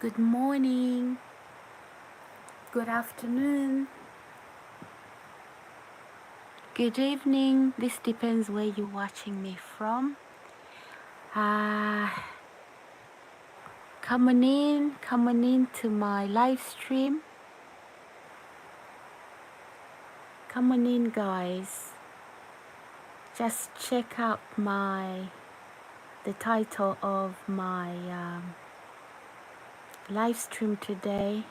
Good morning, good afternoon, good evening. This depends where you're watching me from. Uh, coming in to my live stream. Coming in, guys. Just check out the title of my live stream today.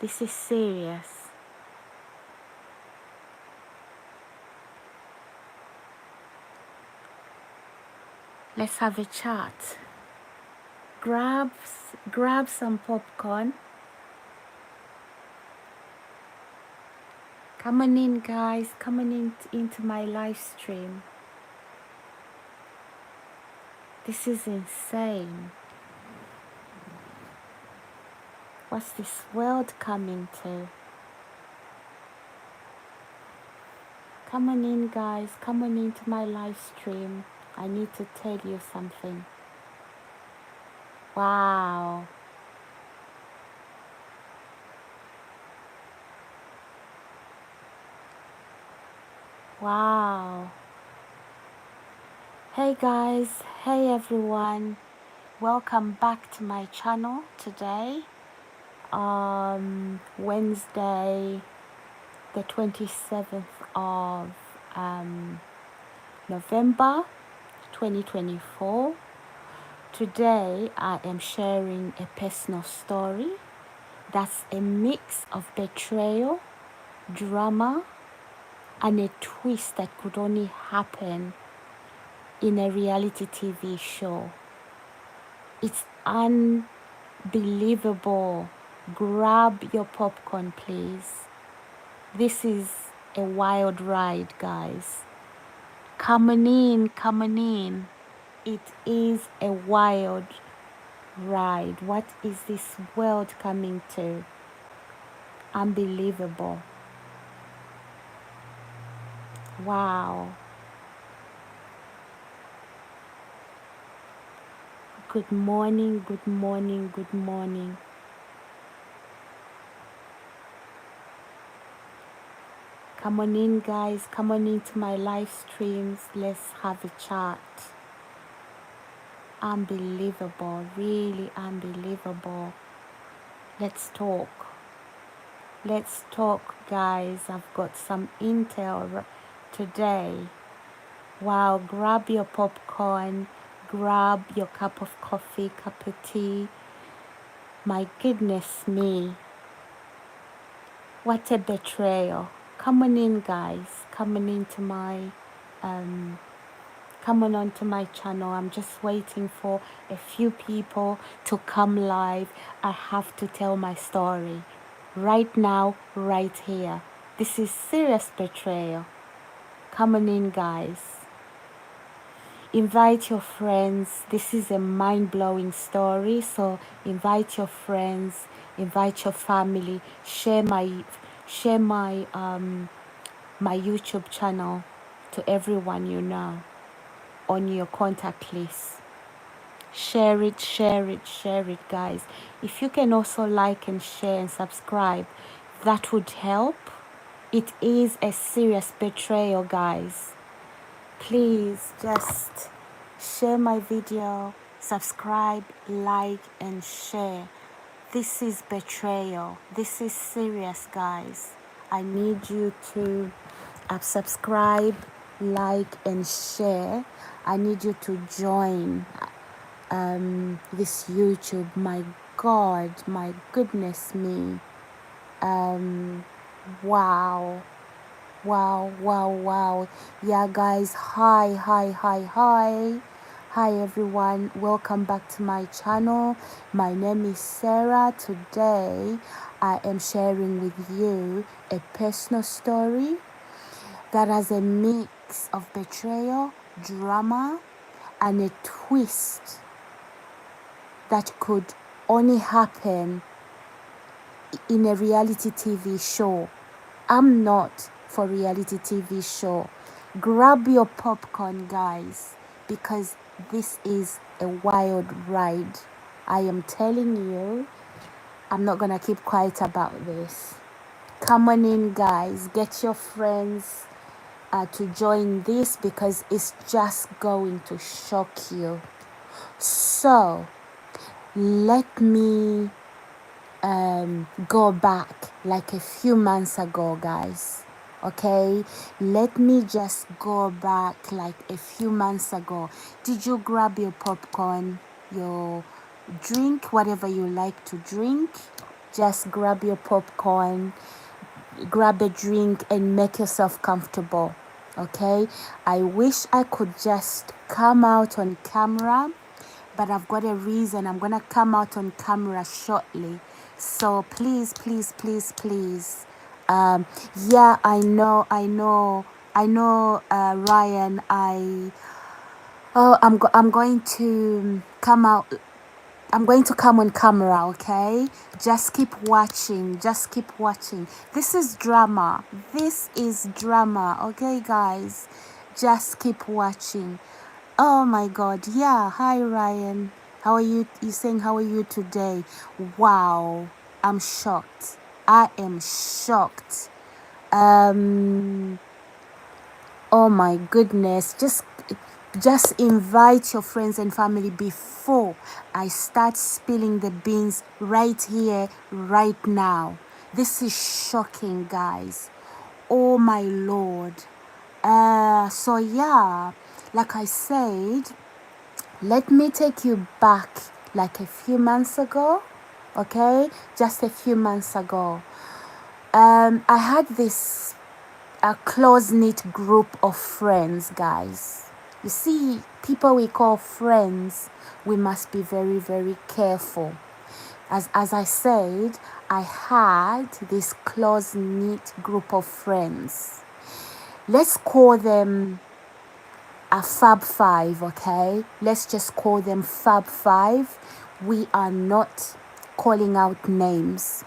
This is serious. Let's have a chat. Grab some popcorn. Coming in, guys. Into my live stream. This is insane. What's this world coming to? Coming in, guys. Coming into my live stream. I need to tell you something. Wow. Wow. Hey, guys. Hey, everyone. Welcome back to my channel today. Wednesday, the 27th of November 2024. Today I am sharing a personal story that's a mix of betrayal, drama, and a twist that could only happen in a reality TV show. It's unbelievable. Grab your popcorn, please. This is a wild ride, guys. Coming in. It is a wild ride. What is this world coming to? Unbelievable. Wow. Good morning. Come on in, guys. Come on into my live streams. Let's have a chat. Unbelievable. Really unbelievable. Let's talk. Guys. I've got some intel today. Wow. Grab your popcorn. Grab your cup of coffee, cup of tea. My goodness me. What a betrayal. Coming in, guys. Coming onto my channel. I'm just waiting for a few people to come live. I have to tell my story. Right now, right here. This is serious betrayal. Coming in, guys. Invite your friends. This is a mind-blowing story, so invite your friends, invite your family, share my YouTube channel to everyone you know on your contact list. Share it, guys. If you can also like and share and subscribe, that would help. It is a serious betrayal, guys. Please just share my video, subscribe, like, and share. This is betrayal. This is serious, guys. I need you to subscribe, like, and share. I need you to join this YouTube. My God, my goodness me. Wow. Yeah, guys. Hi. Hi, everyone. Welcome back to my channel. My name is Sarah. Today, I am sharing with you a personal story that has a mix of betrayal, drama, and a twist that could only happen in a reality TV show. I'm not for reality TV show. Grab your popcorn, guys, because this is a wild ride. I am telling you, I'm not gonna keep quiet about this. Come on in, guys. Get your friends to join this because it's just going to shock you. So let me go back like a few months ago, guys. Okay, let me just go back like a few months ago. Did you grab your popcorn, your drink, whatever you like to drink? Just grab your popcorn, grab a drink, and make yourself comfortable. Okay, I wish I could just come out on camera, but I've got a reason. I'm gonna come out on camera shortly, so please, please, please, please. Yeah, I know, Ryan. I'm going to come out. I'm going to come on camera, okay? Just keep watching. Just keep watching. This is drama. This is drama, okay, guys? Just keep watching. Oh my God. Yeah. Hi, Ryan. How are you? You saying, how are you today? Wow. I'm shocked. I am shocked. Oh my goodness. Just invite your friends and family before I start spilling the beans right here, right now. This is shocking, guys. Oh my Lord. So yeah, like I said, let me take you back like a few months ago. Okay, just a few months ago. I had this a close-knit group of friends, guys. You see, people we call friends, we must be very, very careful. As I said, I had this close-knit group of friends. Let's call them a Fab Five, okay? Let's just call them Fab Five. We are not calling out names,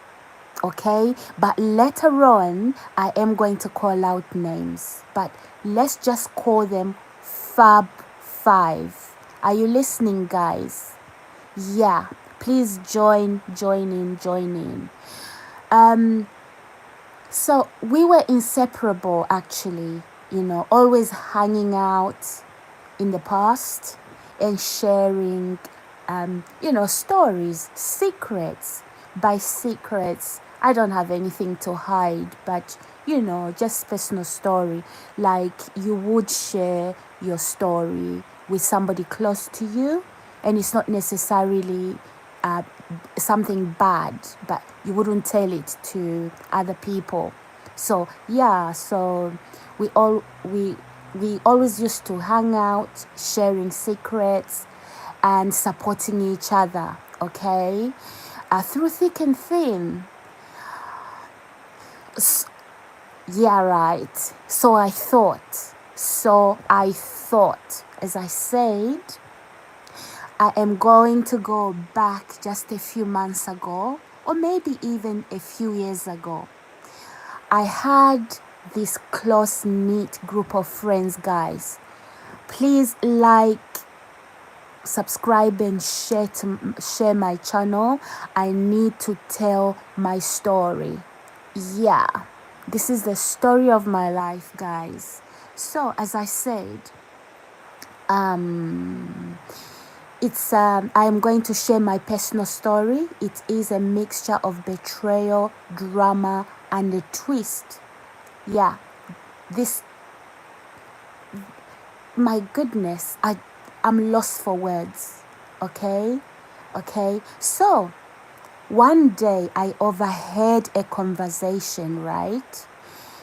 okay? But later on, I am going to call out names. But let's just call them Fab Five. Are you listening, guys? Yeah, please join in. So we were inseparable, actually, always hanging out in the past and sharing, stories, secrets. By secrets, I don't have anything to hide, but, just personal story. Like you would share your story with somebody close to you, and it's not necessarily something bad, but you wouldn't tell it to other people. So yeah, so we always used to hang out, sharing secrets and supporting each other, okay? Through thick and thin. Yeah, right. So I thought, as I said, I am going to go back just a few months ago, or maybe even a few years ago. I had this close-knit group of friends, guys. Please like, subscribe, and share my channel. I need to tell my story. Yeah, this is the story of my life, guys. So as I said, it's I am going to share my personal story. It is a mixture of betrayal, drama, and a twist. Yeah, my goodness, I'm lost for words. Okay. So one day I overheard a conversation, right,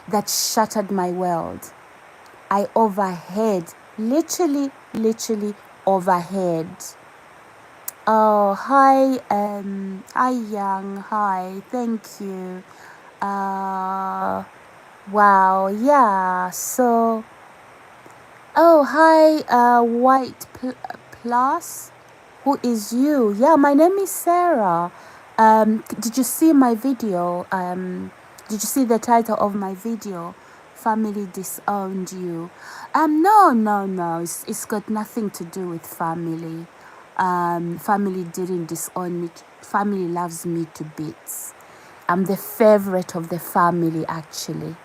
that shattered my world. I overheard, literally overheard. Oh, hi, Young, hi, thank you. Wow, yeah, so, oh, hi, White Plus, who is you? Yeah, my name is Sarah. Did you see my video? Did you see the title of my video? Family disowned you. No, it's got nothing to do with family. Family didn't disown me. Family loves me to bits. I'm the favorite of the family, actually.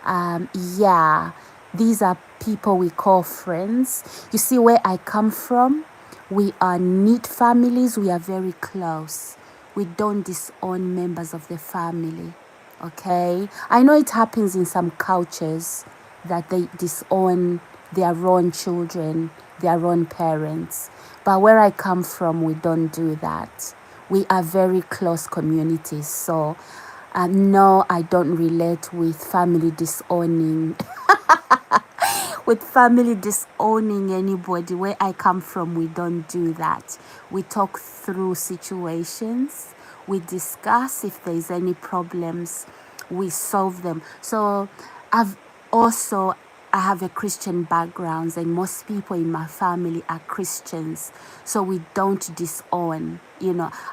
Yeah, these are people we call friends. You see, where I come from, we are neat families. We are very close. We don't disown members of the family. Okay, I know it happens in some cultures that they disown their own children, their own parents. But where I come from, we don't do that. We are very close communities. So, no, I don't relate with family disowning. With family disowning anybody. Where I come from, we don't do that. We talk through situations. We discuss if there's any problems. We solve them. So I've also I have a Christian background, and most people in my family are Christians. So we don't disown.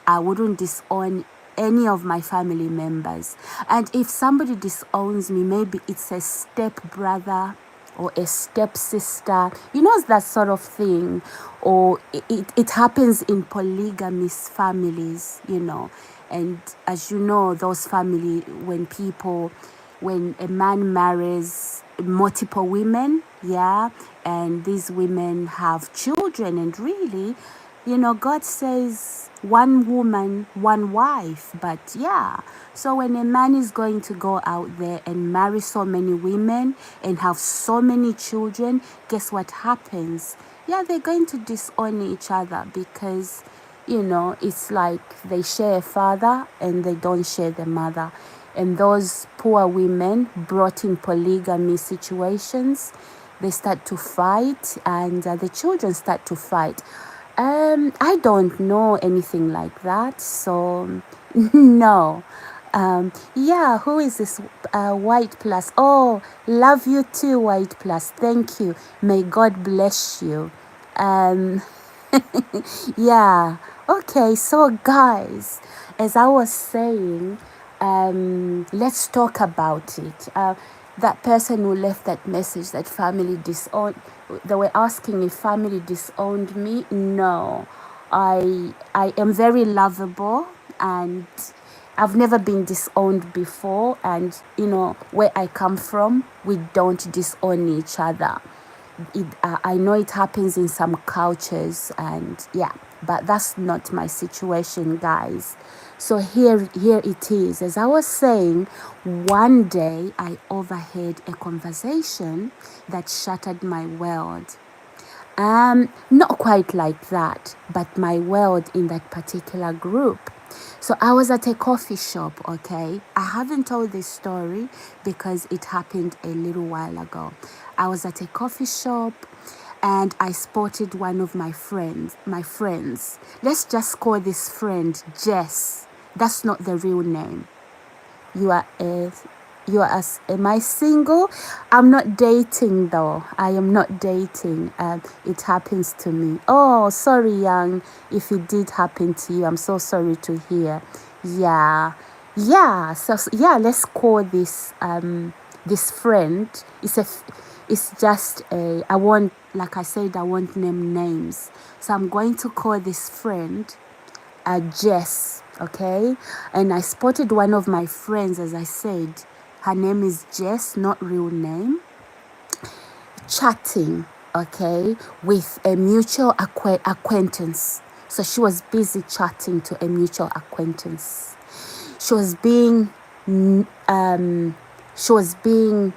I wouldn't disown any of my family members. And if somebody disowns me, maybe it's a step brother or a stepsister, that sort of thing. Or it happens in polygamous families, And as you know, those family, when a man marries multiple women, yeah, and these women have children, and really, God says one woman, one wife. But yeah, so when a man is going to go out there and marry so many women and have so many children, guess what happens? Yeah, they're going to disown each other because, it's like they share a father and they don't share the mother. And those poor women brought in polygamy situations, they start to fight, and the children start to fight. I don't know anything like that, so no. Yeah, who is this White Plus? Oh, love you too, White Plus. Thank you. May God bless you. Um, yeah. Okay, so guys, as I was saying, let's talk about it. That person who left that message, that family disowned, they were asking if family disowned me. No, I am very lovable, and I've never been disowned before. And where I come from, we don't disown each other. I know it happens in some cultures, and yeah, but that's not my situation, guys. So here it is. As I was saying, one day I overheard a conversation that shattered my world. Not quite like that, but my world in that particular group. So I was at a coffee shop, okay? I haven't told this story because it happened a little while ago. I was at a coffee shop and I spotted one of my friends. Let's just call this friend Jess. That's not the real name. Am I single? I'm not dating though. I am not dating. It happens to me. Oh, sorry, young. If it did happen to you, I'm so sorry to hear. Yeah. Yeah. So yeah, let's call this this friend. It's just I won't, like I said, I won't name names. So I'm going to call this friend Jess, okay? And I spotted one of my friends, as I said, her name is Jess, not real name, chatting, okay, with a mutual acquaintance. So she was busy chatting to a mutual acquaintance. She was being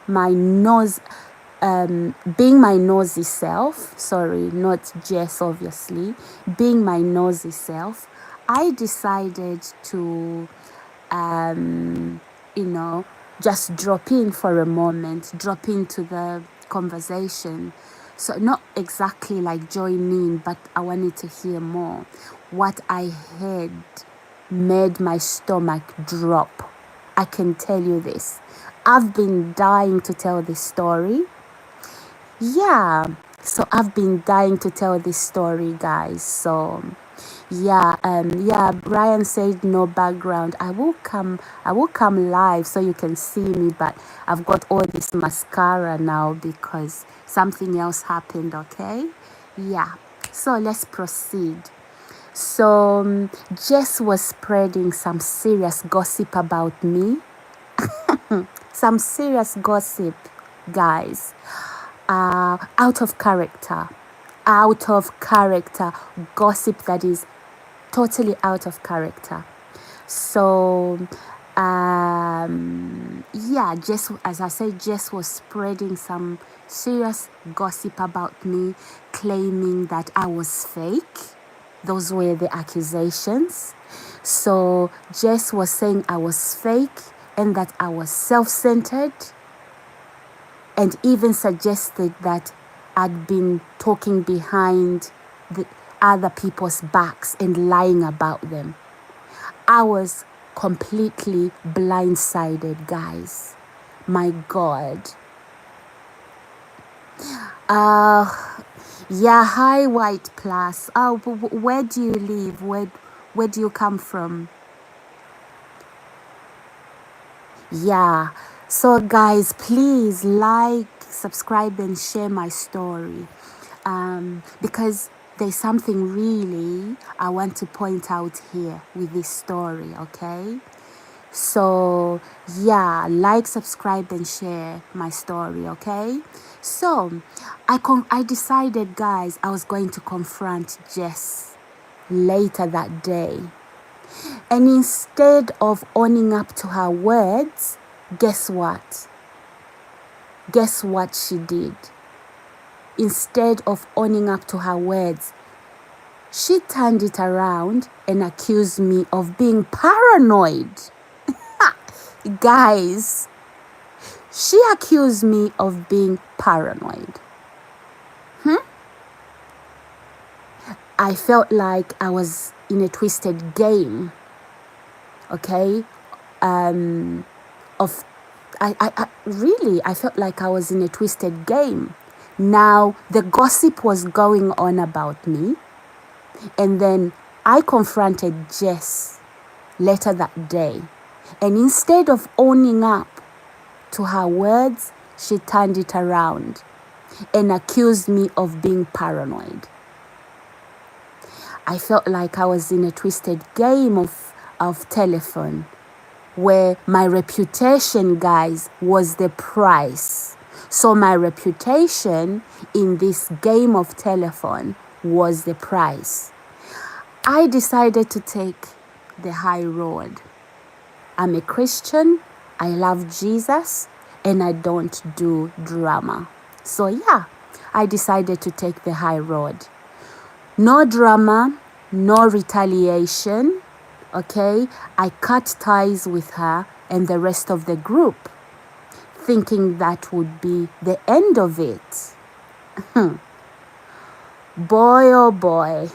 my nosy self. Sorry, not Jess, obviously. Being my nosy self, I decided to, just drop in for a moment, drop into the conversation. So not exactly like join in, but I wanted to hear more. What I heard made my stomach drop. I can tell you this. I've been dying to tell this story. Yeah, so I've been dying to tell this story, guys. So yeah, Brian said no background. I will come live so you can see me, but I've got all this mascara now because something else happened, okay? Yeah, so let's proceed. So Jess was spreading some serious gossip about me. Some serious gossip, guys. Out of character. Out of character. Gossip that is totally out of character. So yeah, Jess, as I said, Jess was spreading some serious gossip about me, claiming that I was fake. Those were the accusations. So Jess was saying I was fake and that I was self-centered, and even suggested that I'd been talking behind the other people's backs and lying about them. I was completely blindsided, guys. My God. Yeah, hi White Plus. Where do you live? Where do you come from? Yeah. So guys, please like, subscribe and share my story. Because there's something really I want to point out here with this story, okay? So yeah, like, subscribe and share my story, okay? So I decided, guys, I was going to confront Jess later that day. And instead of owning up to her words, guess what? Guess what she did? Instead of owning up to her words, she turned it around and accused me of being paranoid. Guys, she accused me of being paranoid. I felt like I was in a twisted game, okay? I felt like I was in a twisted game. Now, the gossip was going on about me, and then I confronted Jess later that day. And instead of owning up to her words, she turned it around and accused me of being paranoid. I felt like I was in a twisted game of telephone, where my reputation, guys, was the price. So my reputation in this game of telephone was the price. I decided to take the high road. I'm a Christian, I love Jesus, and I don't do drama. So yeah, I decided to take the high road. No drama, no retaliation, okay? I cut ties with her and the rest of the group, thinking that would be the end of it. Boy, oh boy.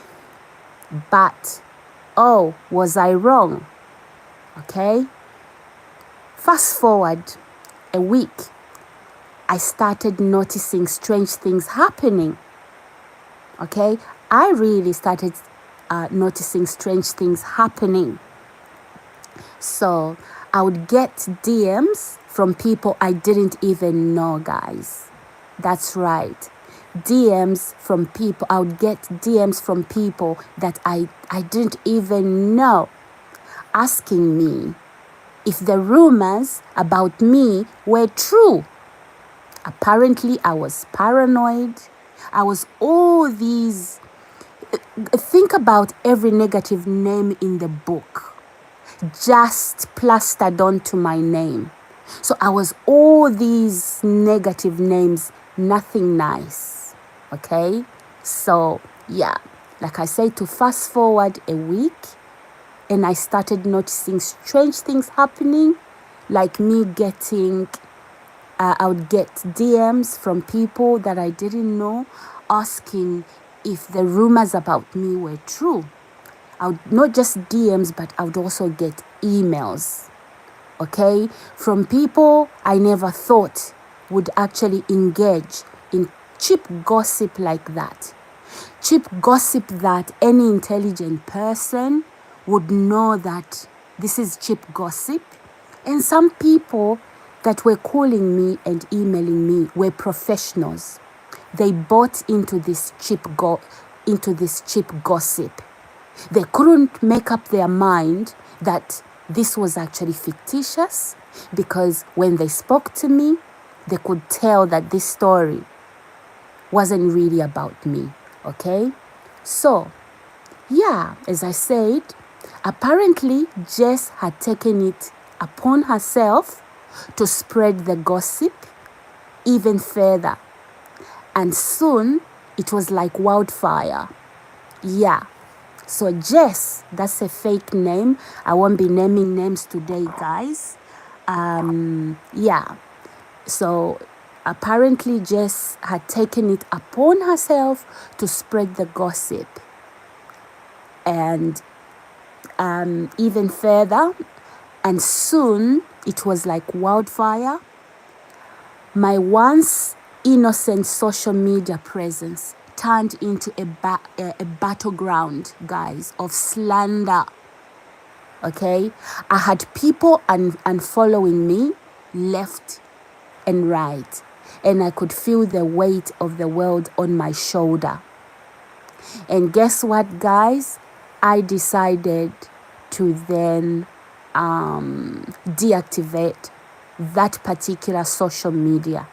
But, oh, was I wrong? Okay? Fast forward a week, I started noticing strange things happening. Okay? I really started noticing strange things happening. So I would get DMs from people I didn't even know, guys. That's right. DMs from people. I would get DMs from people that I didn't even know, asking me if the rumors about me were true. Apparently, I was paranoid. I was all these. Think about every negative name in the book, just plastered onto my name. So I was all these negative names, nothing nice. Okay? So, yeah, like I said, to fast forward a week, and I started noticing strange things happening, like me getting, I would get DMs from people that I didn't know, asking if the rumors about me were true. I would not just DMs, but I would also get emails, okay, from people I never thought would actually engage in cheap gossip like that. Cheap gossip that any intelligent person would know that this is cheap gossip. And some people that were calling me and emailing me were professionals. They bought into this cheap gossip. They couldn't make up their mind that this was actually fictitious, because when they spoke to me, they could tell that this story wasn't really about me, okay? So, yeah, as I said, apparently Jess had taken it upon herself to spread the gossip even further. And soon, it was like wildfire. Yeah. So Jess, that's a fake name. I won't be naming names today, guys. Yeah. So apparently Jess had taken it upon herself to spread the gossip. And even further, and soon it was like wildfire. My once innocent social media presence turned into a battleground, guys, of slander. Okay, I had people unfollowing me left and right, and I could feel the weight of the world on my shoulder. And guess what, guys? I decided to then deactivate that particular social media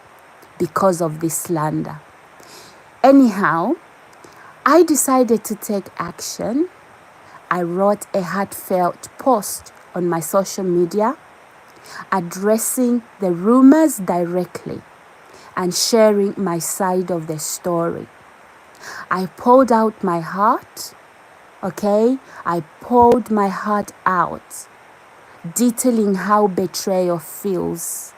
because of this slander. Anyhow, I decided to take action. I wrote a heartfelt post on my social media addressing the rumors directly and sharing my side of the story. I poured out my heart, okay? I poured my heart out, detailing how betrayal feels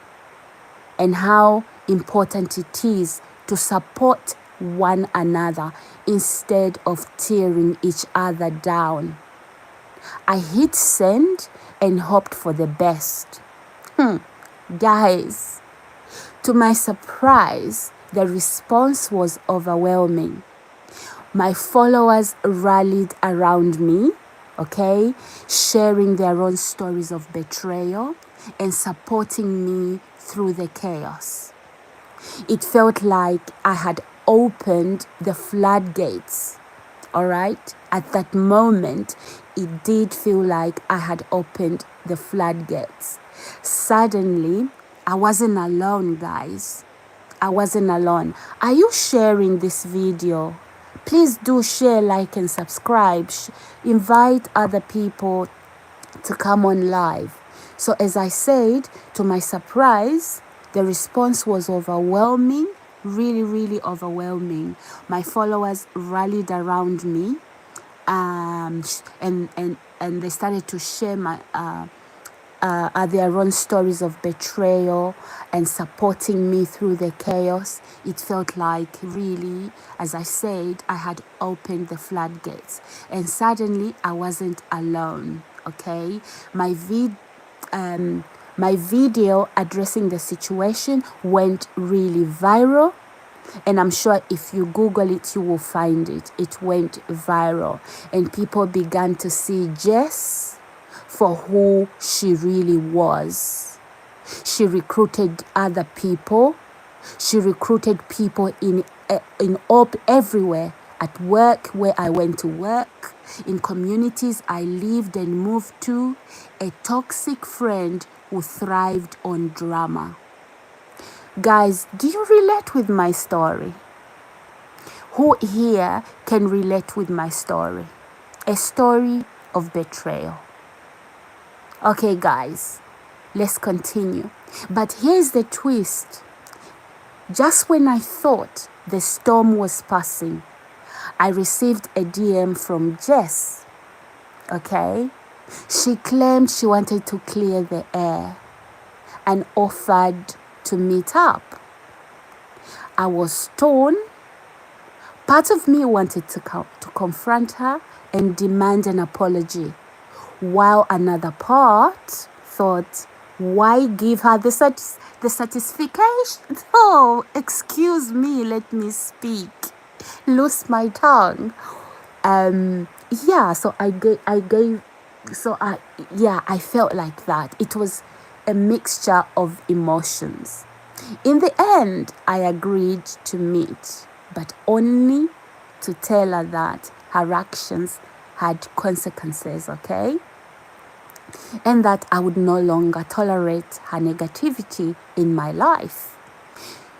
and how important it is to support one another instead of tearing each other down. I hit send and hoped for the best. Guys, to my surprise, the response was overwhelming. My followers rallied around me, okay, sharing their own stories of betrayal and supporting me through the chaos. It felt like I had opened the floodgates, all right? At that moment, it did feel like I had opened the floodgates. Suddenly, I wasn't alone, guys. I wasn't alone. Are you sharing this video? Please do share, like, and subscribe. Invite other people to come on live. So as I said, to my surprise, the response was overwhelming, really, really overwhelming. My followers rallied around me, and they started to share their own stories of betrayal and supporting me through the chaos. It felt like, really, as I said, I had opened the floodgates, and suddenly I wasn't alone. Okay, my video addressing the situation went really viral, and I'm sure if you Google it, you will find it. It went viral, and people began to see Jess for who she really was. She recruited other people. She recruited people everywhere, at work where I went to work, in communities I lived and moved to, a toxic friend who thrived on drama. Guys, do you relate with my story? Who here can relate with my story? A story of betrayal. Okay, guys, let's continue. But here's the twist. Just when I thought the storm was passing, I received a DM from Jess. Okay? She claimed she wanted to clear the air and offered to meet up. I was torn. Part of me wanted to confront her and demand an apology, while another part thought, why give her the satisfaction? Oh, excuse me, let me speak. Lose my tongue. So I felt like that. It was a mixture of emotions. In the end, I agreed to meet, but only to tell her that her actions had consequences, okay? And that I would no longer tolerate her negativity in my life.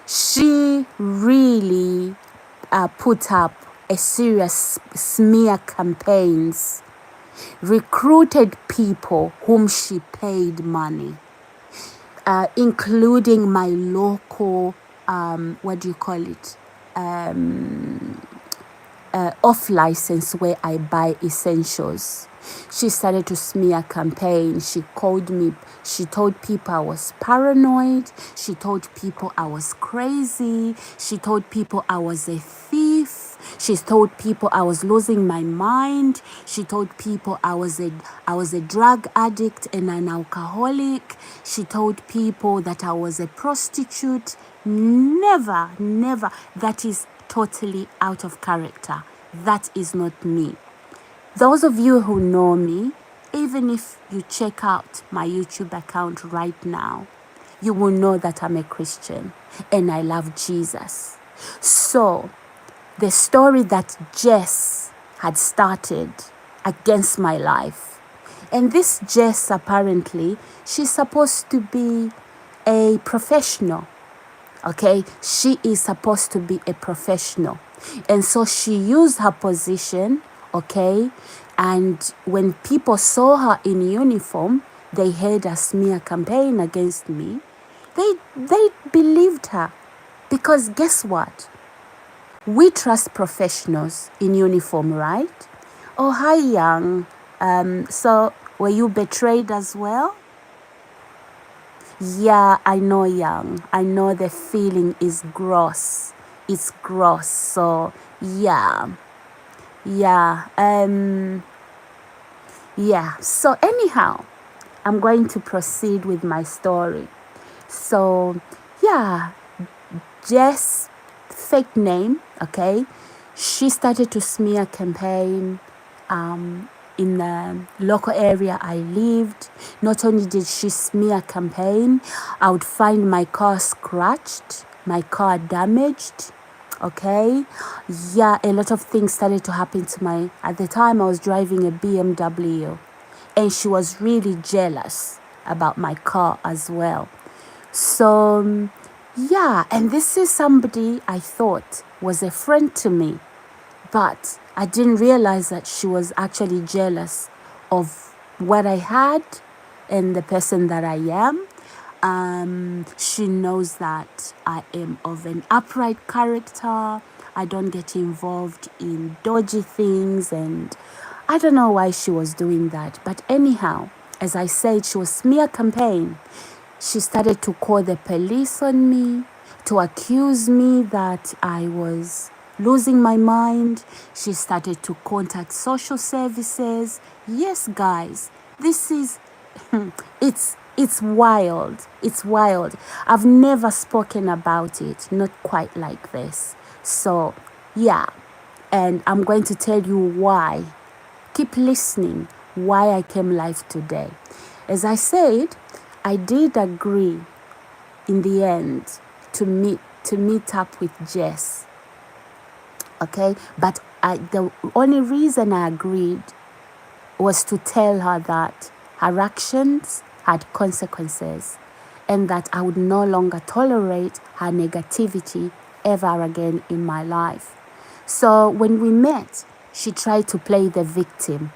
She really put up a serious smear campaigns, recruited people whom she paid money, including my local, what do you call it? Off license where I buy essentials. She started to smear campaign. She called me. She told people I was paranoid. She told people I was crazy. She told people I was a thief. She told people I was losing my mind. She told people I was a drug addict and an alcoholic. She told people that I was a prostitute. Never, never. That is totally out of character. That is not me. Those of you who know me, even if you check out my YouTube account right now, you will know that I'm a Christian and I love Jesus. So, the story that Jess had started against my life, and this Jess apparently, she's supposed to be a professional. Okay, she is supposed to be a professional. And so she used her position, okay, and when people saw her in uniform, they heard a smear campaign against me. They believed her, because guess what? We trust professionals in uniform, right? Oh, hi, Young. So were you betrayed as well? Yeah, I know, Young. I know the feeling is gross. It's gross. So, yeah. Yeah. Yeah. So, anyhow, I'm going to proceed with my story. So, yeah, Jess, fake name, okay? She started to smear campaign in the local area I lived. Not only did she smear campaign, I would find my car scratched, my car damaged, okay? Yeah, a lot of things started to happen to my, at the time I was driving a BMW, and she was really jealous about my car as well. So, yeah, and this is somebody I thought was a friend to me, but I didn't realize that she was actually jealous of what I had and the person that I am. She knows that I am of an upright character. I don't get involved in dodgy things, and I don't know why she was doing that. But anyhow, as I said, she was smear campaign. She started to call the police on me, to accuse me that I was losing my mind. She started to contact social services. Yes, guys, this is, it's wild. It's wild. I've never spoken about it, not quite like this. So, yeah, and I'm going to tell you why. Keep listening, why I came live today. As I said, I did agree in the end to meet up with Jess. Okay, but the only reason I agreed was to tell her that her actions had consequences and that I would no longer tolerate her negativity ever again in my life. So when we met, she tried to play the victim.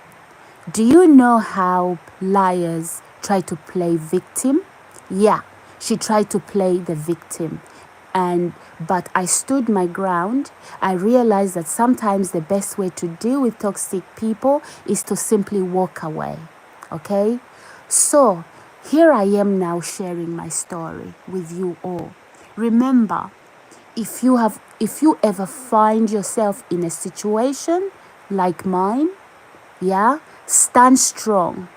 Do you know how liars try to play victim? Yeah, she tried to play the victim. But I stood my ground. I realized that sometimes the best way to deal with toxic people is to simply walk away. Okay? So, here I am now sharing my story with you all. Remember, if you ever find yourself in a situation like mine, yeah, stand strong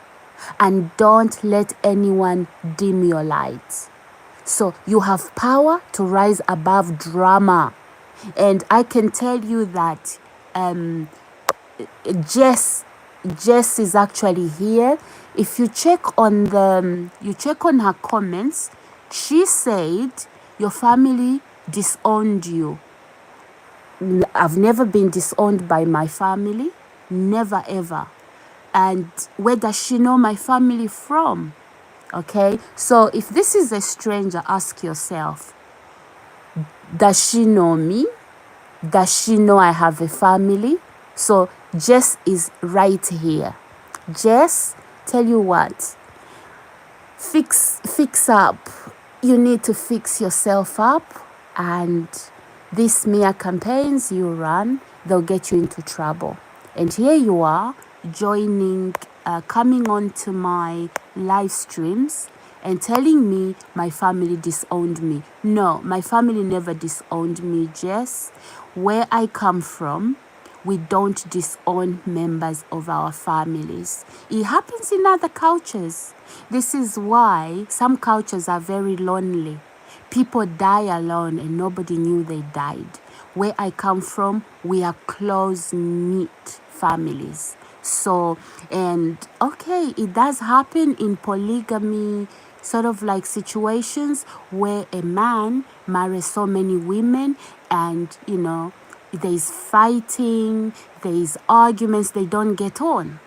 and don't let anyone dim your light. So you have power to rise above drama. And I can tell you that Jess is actually here. If you check on her comments, she said your family disowned you. I've never been disowned by my family. Never ever. And where does she know my family from? Okay, so if this is a stranger, ask yourself, does she know me? Does she know I have a family? So Jess is right here. Jess, tell you what, fix up. You need to fix yourself up, and these smear campaigns you run, they'll get you into trouble. And here you are joining, coming on to my live streams and telling me my family disowned me. No, my family never disowned me, Jess. Where I come from, we don't disown members of our families. It happens in other cultures. This is why some cultures are very lonely. People die alone and nobody knew they died. Where I come from, we are close-knit families. So, and okay, it does happen in polygamy sort of like situations where a man marries so many women, and there's fighting, there's arguments, they don't get on.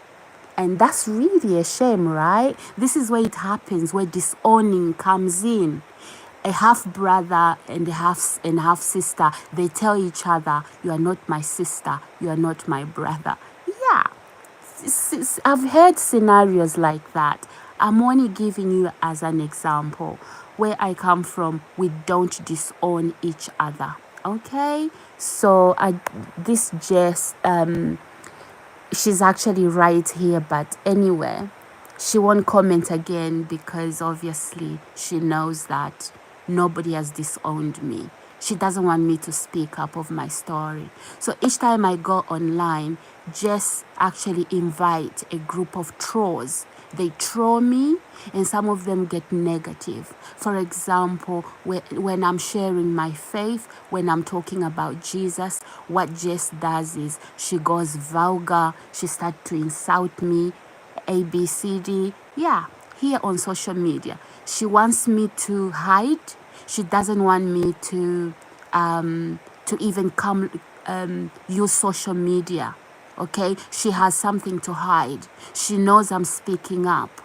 And that's really a shame, right? This is where it happens, where disowning comes in. A half brother and a half sister, they tell each other, you are not my sister, you are not my brother. Yeah, I've heard scenarios like that. I'm only giving you as an example. Where I come from, we don't disown each other. Okay, so this Jess, she's actually right here, but anyway, she won't comment again because obviously she knows that nobody has disowned me. She doesn't want me to speak up of my story. So each time I go online, Jess actually invite a group of trolls. They troll me, and some of them get negative. For example, when I'm sharing my faith, when I'm talking about Jesus, what Jess does is she goes vulgar. She starts to insult me, ABCD. Yeah, here on social media. She wants me to hide. She doesn't want me to even use social media. Okay, she has something to hide. She knows I'm speaking up.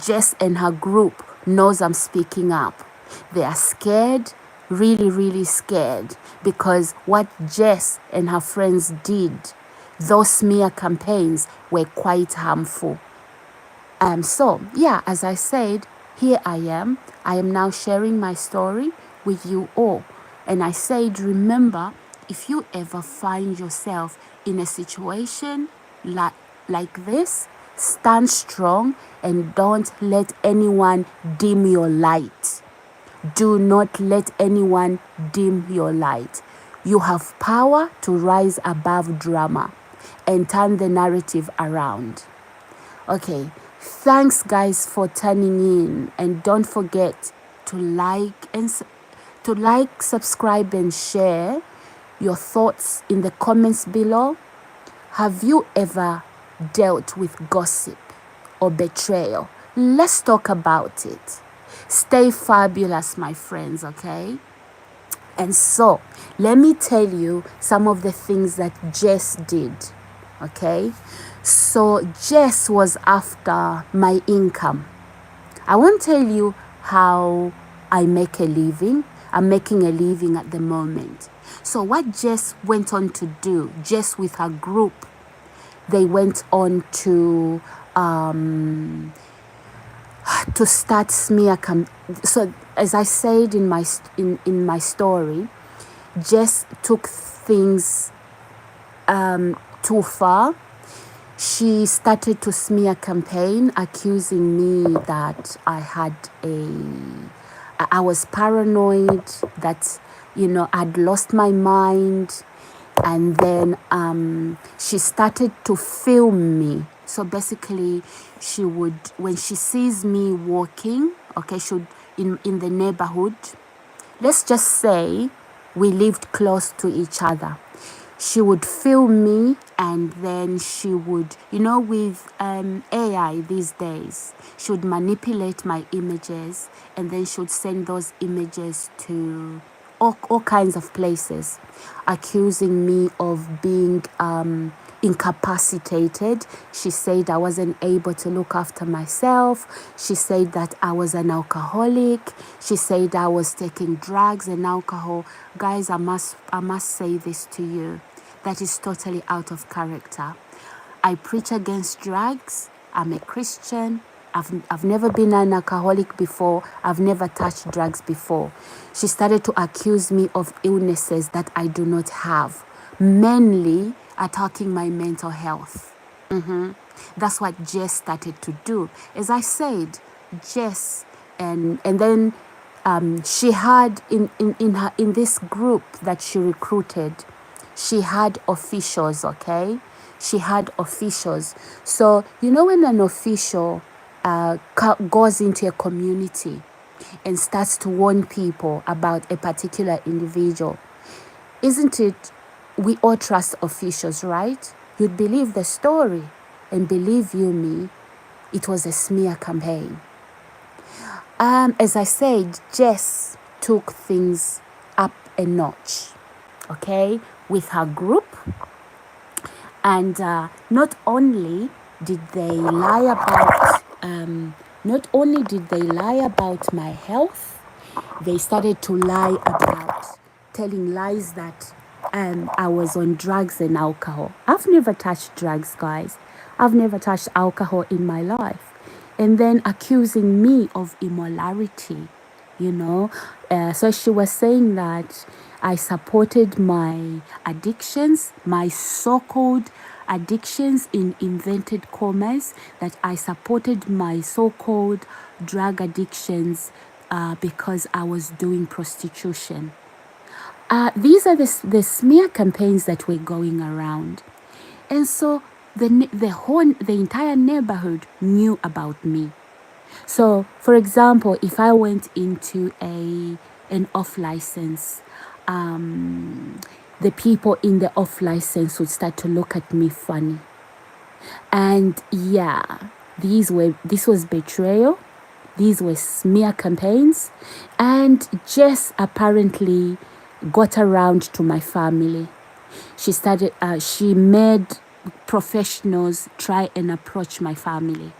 Jess and her group knows I'm speaking up. They are scared, really, really scared, because what Jess and her friends did, those smear campaigns were quite harmful. So yeah, as I said, here I am. I am now sharing my story with you all. And I said, remember, if you ever find yourself in a situation like this, stand strong and don't let anyone dim your light. Do not let anyone dim your light. You have power to rise above drama and turn the narrative around. Okay, thanks guys for tuning in, and don't forget to like, subscribe and share your thoughts in the comments below. Have you ever dealt with gossip or betrayal? Let's talk about it. Stay fabulous, my friends, okay? And so, let me tell you some of the things that Jess did, okay? So, Jess was after my income. I won't tell you how I make a living. I'm making a living at the moment. So what Jess went on to do, Jess with her group, they went on to start smear So as I said in my story, Jess took things too far. She started to smear campaign, accusing me that I was paranoid, that I'd lost my mind. And then she started to film me. So basically, she would, when she sees me walking, okay, in the neighborhood, let's just say we lived close to each other. She would film me, and then she would, with AI these days, she would manipulate my images, and then she would send those images to all kinds of places, accusing me of being incapacitated. She said I wasn't able to look after myself. She said that I was an alcoholic. She said I was taking drugs and alcohol. Guys, I must say this to you. That is totally out of character. I preach against drugs. I'm a Christian. I've never been an alcoholic before. I've never touched drugs before. She started to accuse me of illnesses that I do not have, mainly attacking my mental health. That's what Jess started to do. As I said, Jess, and then she had in this group that she recruited, she had officials, okay? She had officials. So, you know, when an official goes into a community and starts to warn people about a particular individual, isn't it, we all trust officials, right? You'd believe the story, and believe you me, it was a smear campaign. As I said, Jess took things up a notch, okay, with her group. And not only did they lie about my health, they started to lie about telling lies that I was on drugs and alcohol. I've never touched drugs, guys. I've never touched alcohol in my life. And then accusing me of immorality, you know. So she was saying that I supported my addictions, my so-called addictions in invented commas, that I supported my so-called drug addictions because I was doing prostitution. These are the smear campaigns that were going around. And so the entire neighborhood knew about me. So, for example, if I went into an off license, the people in the off license would start to look at me funny. And yeah, this was betrayal. These were smear campaigns. And Jess apparently got around to my family. She made professionals try and approach my family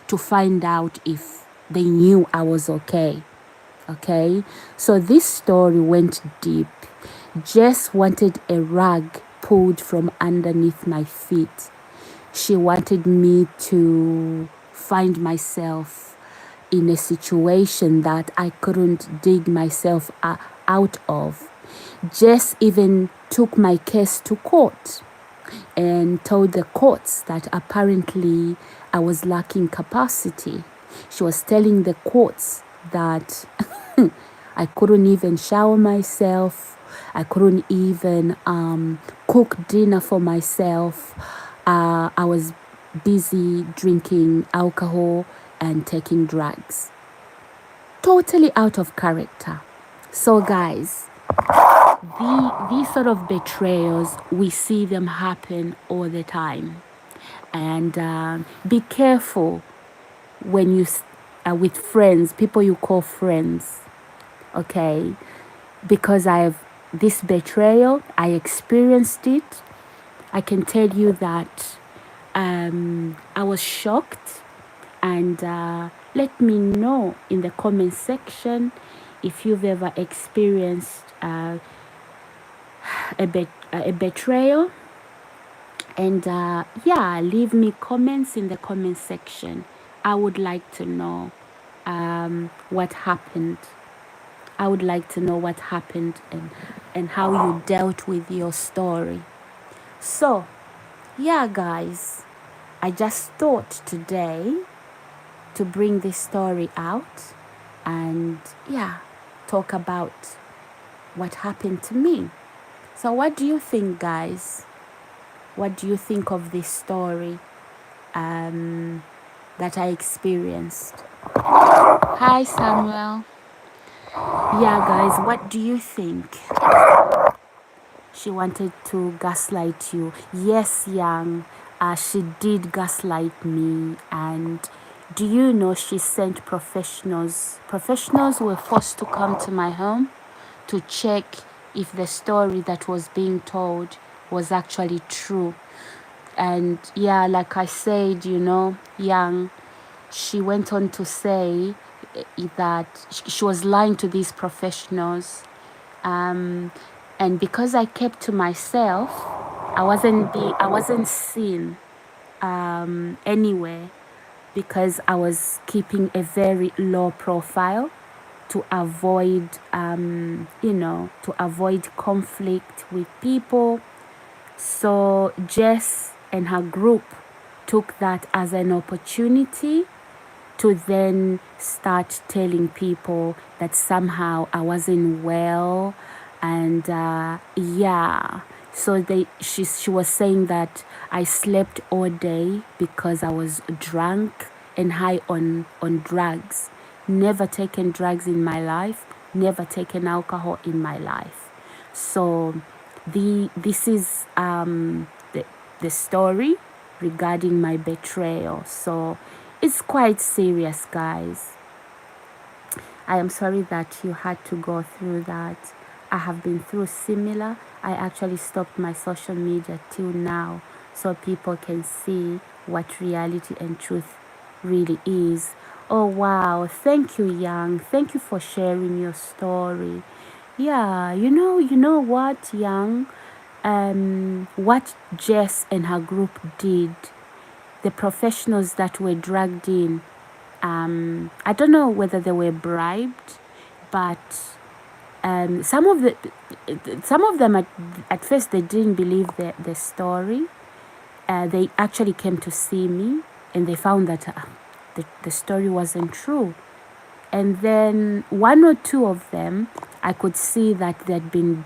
to find out if they knew I was okay. Okay, so this story went deep. Jess wanted a rug pulled from underneath my feet. She wanted me to find myself in a situation that I couldn't dig myself out of. Jess even took my case to court and told the courts that apparently I was lacking capacity. She was telling the courts that I couldn't even shower myself. I couldn't even cook dinner for myself. I was busy drinking alcohol and taking drugs. Totally out of character. So guys, these sort of betrayals, we see them happen all the time. And be careful when you with friends, people you call friends, okay? Because this betrayal, I experienced it. I can tell you that I was shocked. And let me know in the comment section if you've ever experienced a betrayal. And yeah, leave me comments in the comment section. I would like to know what happened. I would like to know what happened and how you dealt with your story. So, yeah, guys, I just thought today to bring this story out and, yeah, talk about what happened to me. So what do you think, guys? What do you think of this story that I experienced? Hi, Samuel. Yeah, guys, what do you think? She wanted to gaslight you. Yes, Young, she did gaslight me. And do you know she sent professionals? Professionals were forced to come to my home to check if the story that was being told was actually true. And yeah, like I said, you know, Young, she went on to say that she was lying to these professionals. And because I kept to myself, I wasn't seen anywhere, because I was keeping a very low profile to avoid, to avoid conflict with people. So Jess and her group took that as an opportunity to then start telling people that somehow I wasn't well, and yeah. So she was saying that I slept all day because I was drunk and high on drugs. Never taken drugs in my life, never taken alcohol in my life. So this is the story regarding my betrayal. So it's quite serious, guys. I am sorry that you had to go through that. I have been through similar. I actually stopped my social media till now so people can see what reality and truth really is. Oh wow, thank you, Young. Thank you for sharing your story. Yeah, you know what, Young? What Jess and her group did, the professionals that were dragged in, I don't know whether they were bribed, but some of them at first they didn't believe the story. They actually came to see me, and they found that the story wasn't true. And then one or two of them, I could see that they had been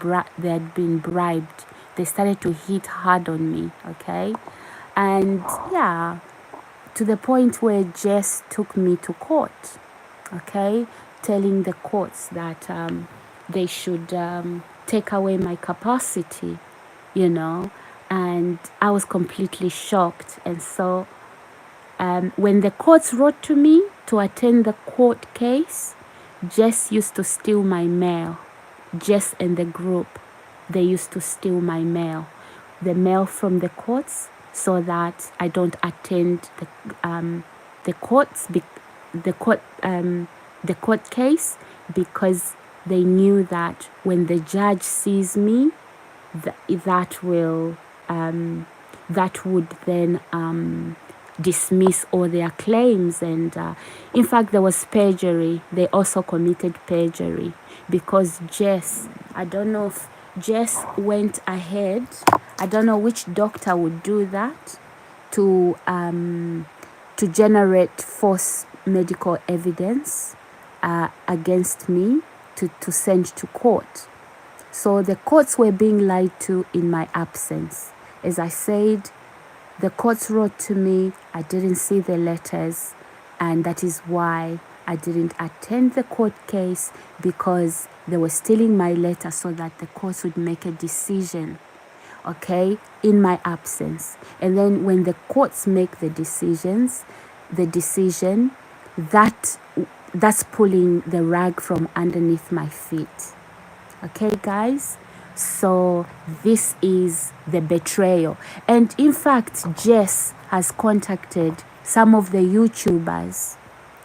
bribed. They started to hit hard on me, okay? And yeah, to the point where Jess took me to court, okay, telling the courts that they should take away my capacity, you know, and I was completely shocked. And so when the courts wrote to me to attend the court case, Jess used to steal my mail. Jess and the group, they used to steal my mail, the mail from the courts, so that I don't attend the courts, the court case, because they knew that when the judge sees me, that would then dismiss all their claims. And in fact, there was perjury. They also committed perjury because Jess, I don't know if Jess went ahead. I don't know which doctor would do that to generate false medical evidence against me to send to court. So the courts were being lied to in my absence. As I said, the courts wrote to me, I didn't see the letters, and that is why I didn't attend the court case, because they were stealing my letter so that the courts would make a decision, okay, in my absence. And then when the courts make the decision, that's pulling the rug from underneath my feet. Okay, guys? So this is the betrayal. And in fact, Jess has contacted some of the YouTubers.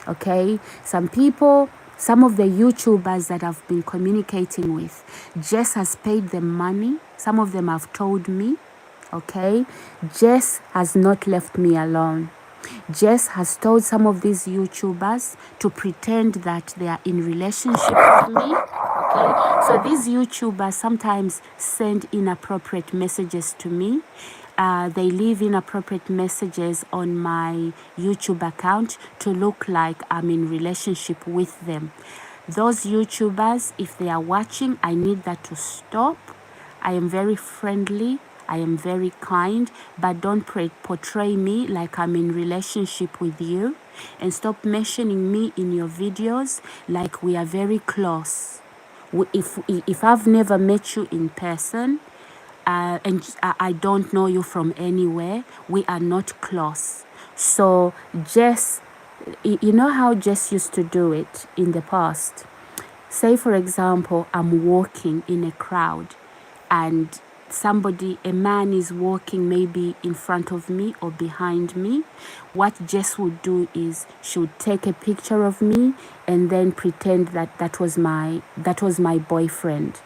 Okay? Some of the YouTubers that I've been communicating with, Jess has paid them money. Some of them have told me. Okay? Jess has not left me alone. Jess has told some of these YouTubers to pretend that they are in relationship with me. Okay? So these YouTubers sometimes send inappropriate messages to me. They leave inappropriate messages on my YouTube account to look like I'm in relationship with them. Those YouTubers, if they are watching, I need that to stop. I am very friendly. I am very kind, but don't portray me like I'm in relationship with you, and stop mentioning me in your videos like we are very close. If I've never met you in person, and I don't know you from anywhere, we are not close. So Jess, you know how Jess used to do it in the past? Say, for example, I'm walking in a crowd and a man is walking maybe in front of me or behind me, what Jess would do is she would take a picture of me and then pretend that that was my boyfriend.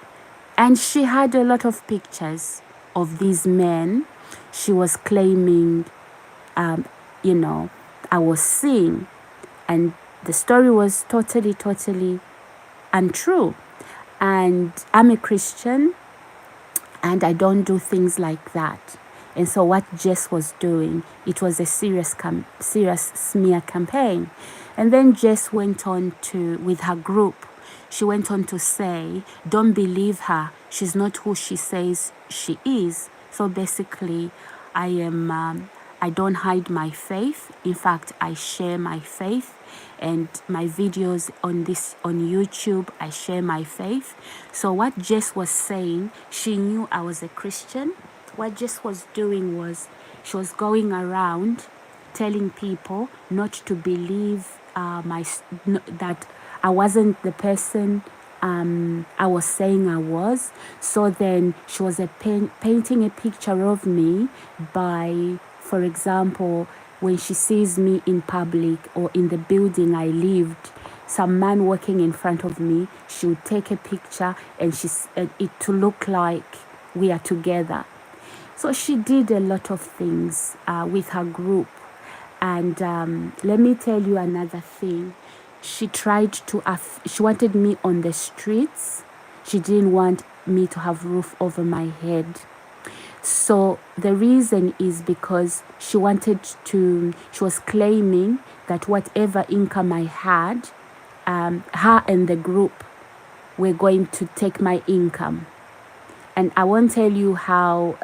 And she had a lot of pictures of these men she was claiming, I was seeing. And the story was totally untrue. And I'm a Christian, and I don't do things like that. And so what Jess was doing, it was a serious smear campaign. And then Jess went on with her group, she went on to say, don't believe her. She's not who she says she is. So basically, I don't hide my faith. In fact, I share my faith, and my videos on YouTube, I share my faith. So what Jess was saying, she knew I was a Christian. What Jess was doing was she was going around telling people not to believe that I wasn't the person I was saying I was. So then she was painting a picture of me by, for example, when she sees me in public or in the building I lived, some man walking in front of me, she would take a picture and it to look like we are together. So she did a lot of things with her group. And let me tell you another thing. She wanted me on the streets. She didn't want me to have roof over my head. So the reason is because she was claiming that whatever income I had, her and the group were going to take my income. And I won't tell you how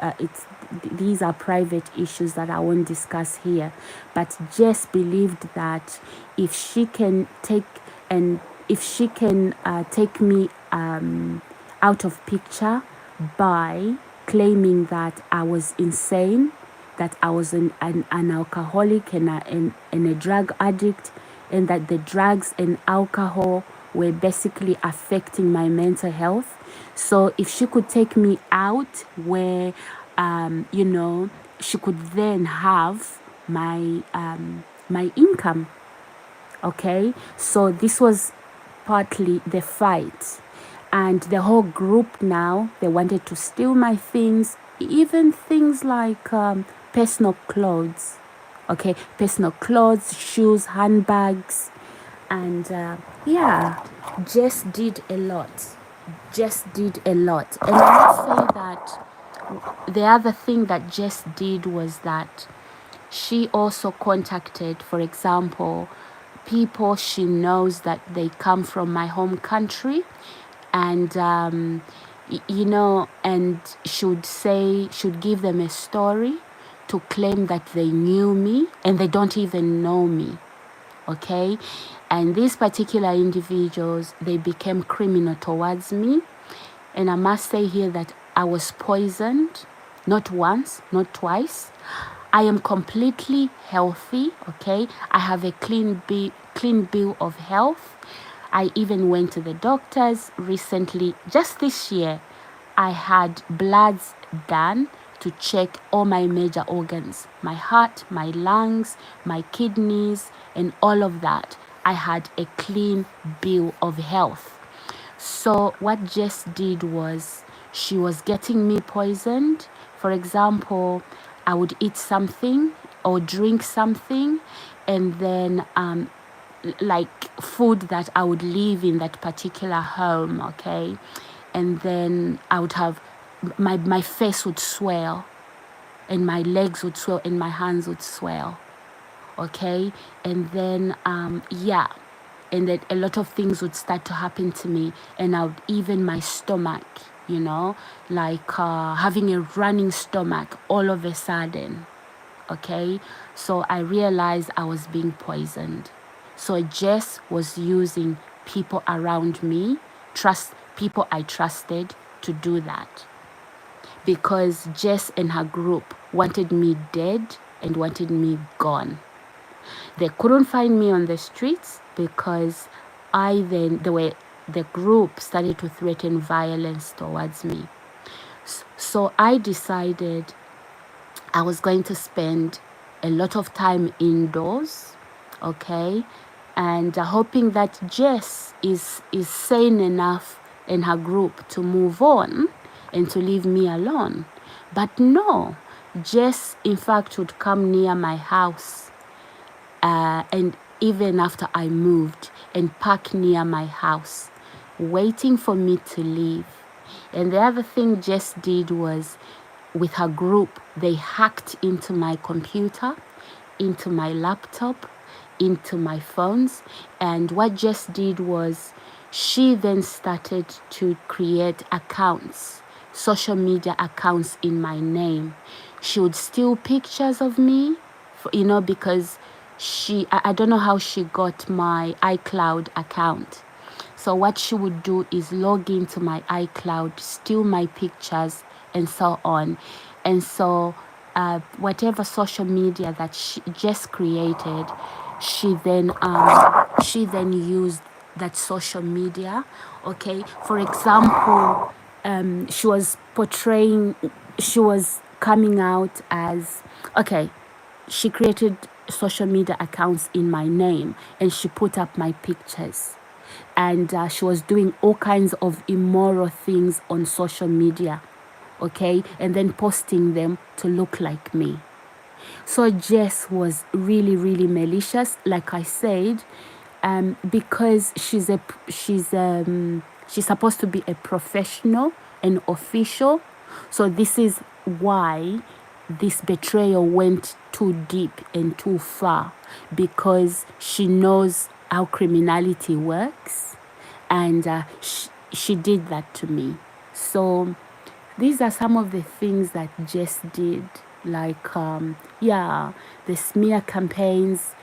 these are private issues that I won't discuss here. But Jess believed that if she can take me out of picture by claiming that I was insane, that I was an alcoholic and a drug addict, and that the drugs and alcohol were basically affecting my mental health. So if she could take me out where, she could then have my income. Okay, so this was partly the fight. And the whole group now, they wanted to steal my things, even things like personal clothes. Okay, personal clothes, shoes, handbags. And Jess did a lot. And I must say that the other thing that Jess did was that she also contacted, for example, people she knows that they come from my home country, and and should give them a story to claim that they knew me, and they don't even know me. Okay, and these particular individuals, they became criminal towards me. And I must say here that I was poisoned, not once, not twice. I am completely healthy. Okay, I have a clean bill of health. I even went to the doctors recently. Just this year, I had bloods done to check all my major organs, my heart, my lungs, my kidneys, and all of that. I had a clean bill of health. So what Jess did was she was getting me poisoned. For example, I would eat something or drink something, and then like food that I would leave in that particular home, okay? And then I would have, my face would swell, and my legs would swell, and my hands would swell, okay? And then, and then a lot of things would start to happen to me, and even my stomach, like having a running stomach all of a sudden, okay? So I realized I was being poisoned. So Jess was using people around me, people I trusted, to do that. Because Jess and her group wanted me dead and wanted me gone. They couldn't find me on the streets because the group started to threaten violence towards me. So I decided I was going to spend a lot of time indoors, okay, and hoping that Jess is sane enough in her group to move on and to leave me alone. But no, Jess, in fact, would come near my house, and even after I moved, and park near my house, waiting for me to leave. And the other thing Jess did was, with her group, they hacked into my computer, into my laptop, into my phones. And what Jess did was, she then started to create accounts, social media accounts in my name. She would steal pictures of me, because I don't know how she got my iCloud account. So what she would do is log into my iCloud, steal my pictures, and so on. And so whatever social media that she just created, she then used that social media. Okay, for example, she was coming out as, okay, she created social media accounts in my name, and she put up my pictures, and she was doing all kinds of immoral things on social media, okay, and then posting them to look like me. So Jess was really, really malicious, like I said, because she's supposed to be a professional and official. So this is why this betrayal went too deep and too far, because she knows how criminality works, and she did that to me. So these are some of the things that Jess did, like the smear campaigns.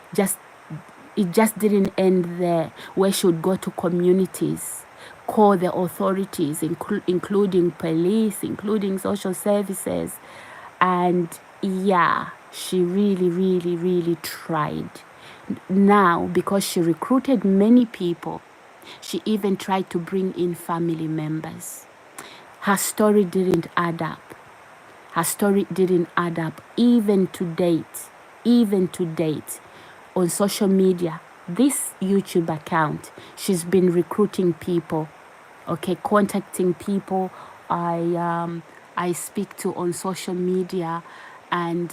It just didn't end there, where she would go to communities, call the authorities, including police, including social services. And she really, really, really tried. Now, because she recruited many people, she even tried to bring in family members. Her story didn't add up. Her story didn't add up, even to date. Even to date. On social media, this YouTube account, she's been recruiting people, okay, contacting people I speak to on social media, and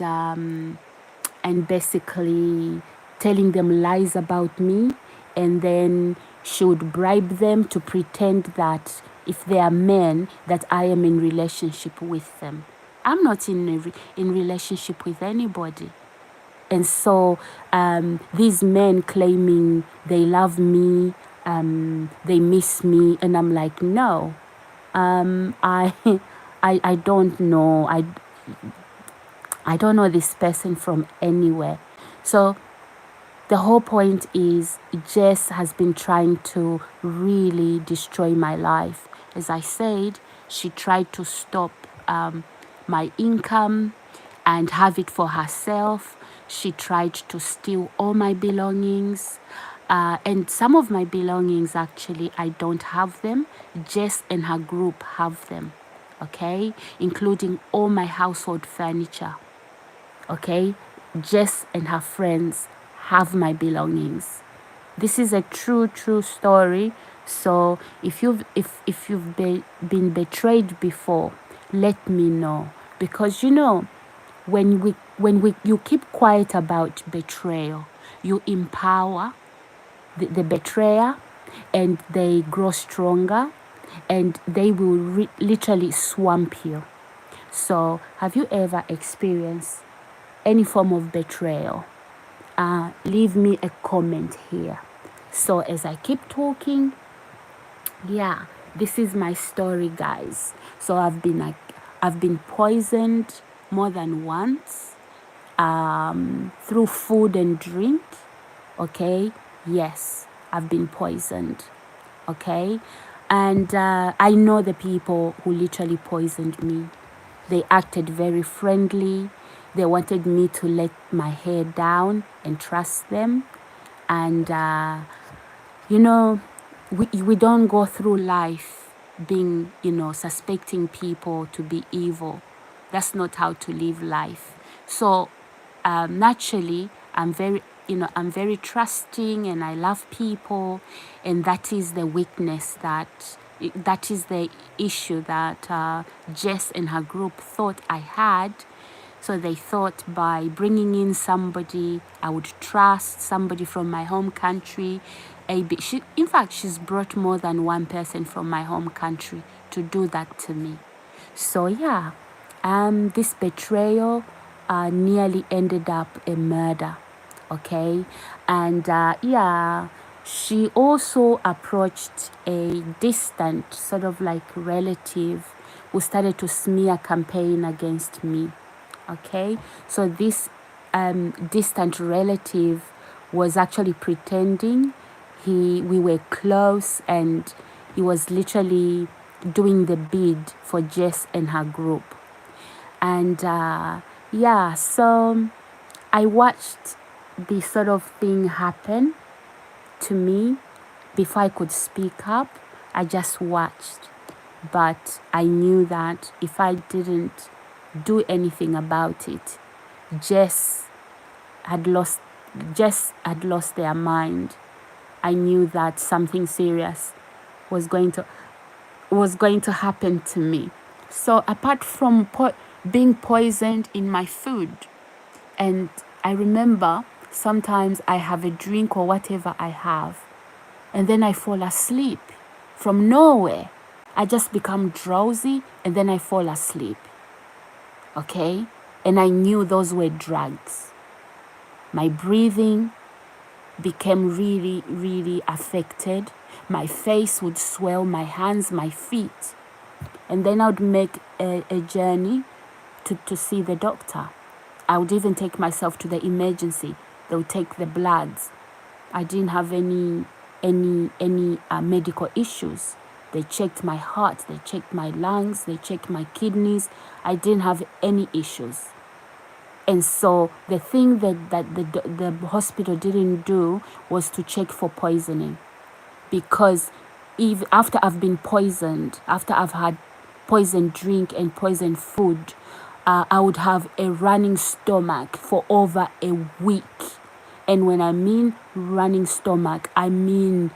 basically telling them lies about me, and then she would bribe them to pretend that if they are men, that I am in relationship with them. I'm not in relationship with anybody. And so these men claiming they love me, they miss me, and I'm like, no, I I don't know. I don't know this person from anywhere. So the whole point is, Jess has been trying to really destroy my life. As I said, she tried to stop my income and have it for herself. She tried to steal all my belongings. And some of my belongings, actually, I don't have them. Jess and her group have them, okay? Including all my household furniture, okay? Jess and her friends have my belongings. This is a true you So if you've been betrayed before, let me know. Because when you keep quiet about betrayal, you empower the betrayer, and they grow stronger, and they will literally swamp you. So have you ever experienced any form of betrayal? Leave me a comment here. So as I keep talking, this is my story, guys. So I've been poisoned more than once, through food and drink. Okay, yes, I've been poisoned. Okay, and I know the people who literally poisoned me. They acted very friendly. They wanted me to let my hair down and trust them. And we don't go through life being, suspecting people to be evil. That's not how to live life. So naturally, I'm very trusting, and I love people, and that is the weakness that is the issue that Jess and her group thought I had. So they thought by bringing in somebody I would trust, somebody from my home country. In fact, she's brought more than one person from my home country to do that to me. So yeah, this betrayal nearly ended up a murder. Okay, and yeah, she also approached a distant sort of like relative who started to smear campaign against me. Okay, so this distant relative was actually pretending we were close, and he was literally doing the bid for Jess and her group. And yeah, so I watched this sort of thing happen to me before I could speak up. I just watched, but I knew that if I didn't do anything about it, Jess had lost their mind. I knew that something serious was going to happen to me. So apart from being poisoned in my food, and I remember sometimes I have a drink or whatever I have, and then I fall asleep from nowhere. I just become drowsy, and then I fall asleep. Okay? And I knew those were drugs. My breathing became really, really affected. My face would swell, my hands, my feet. And then I would make a journey to see the doctor. I would even take myself to the emergency. They would take the bloods. I didn't have any medical issues. They checked my heart, they checked my lungs, they checked my kidneys. I didn't have any issues. And so the thing that the hospital didn't do was to check for poisoning. Because after I've been poisoned, after I've had poisoned drink and poisoned food, I would have a running stomach for over a week. And when I mean running stomach, I mean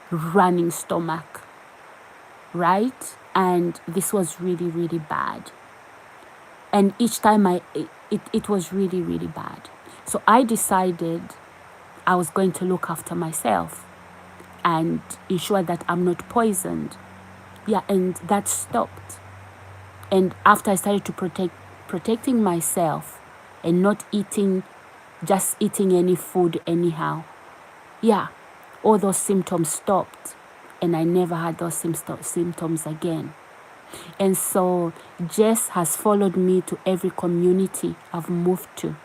running stomach, right? And this was really, really bad. And each time it was really, really bad. So I decided I was going to look after myself and ensure that I'm not poisoned. Yeah, and that stopped. And after I started to protecting myself and not just eating any food anyhow, yeah, all those symptoms stopped, and I never had those symptoms again. And so Jess has followed me to every community I've moved to.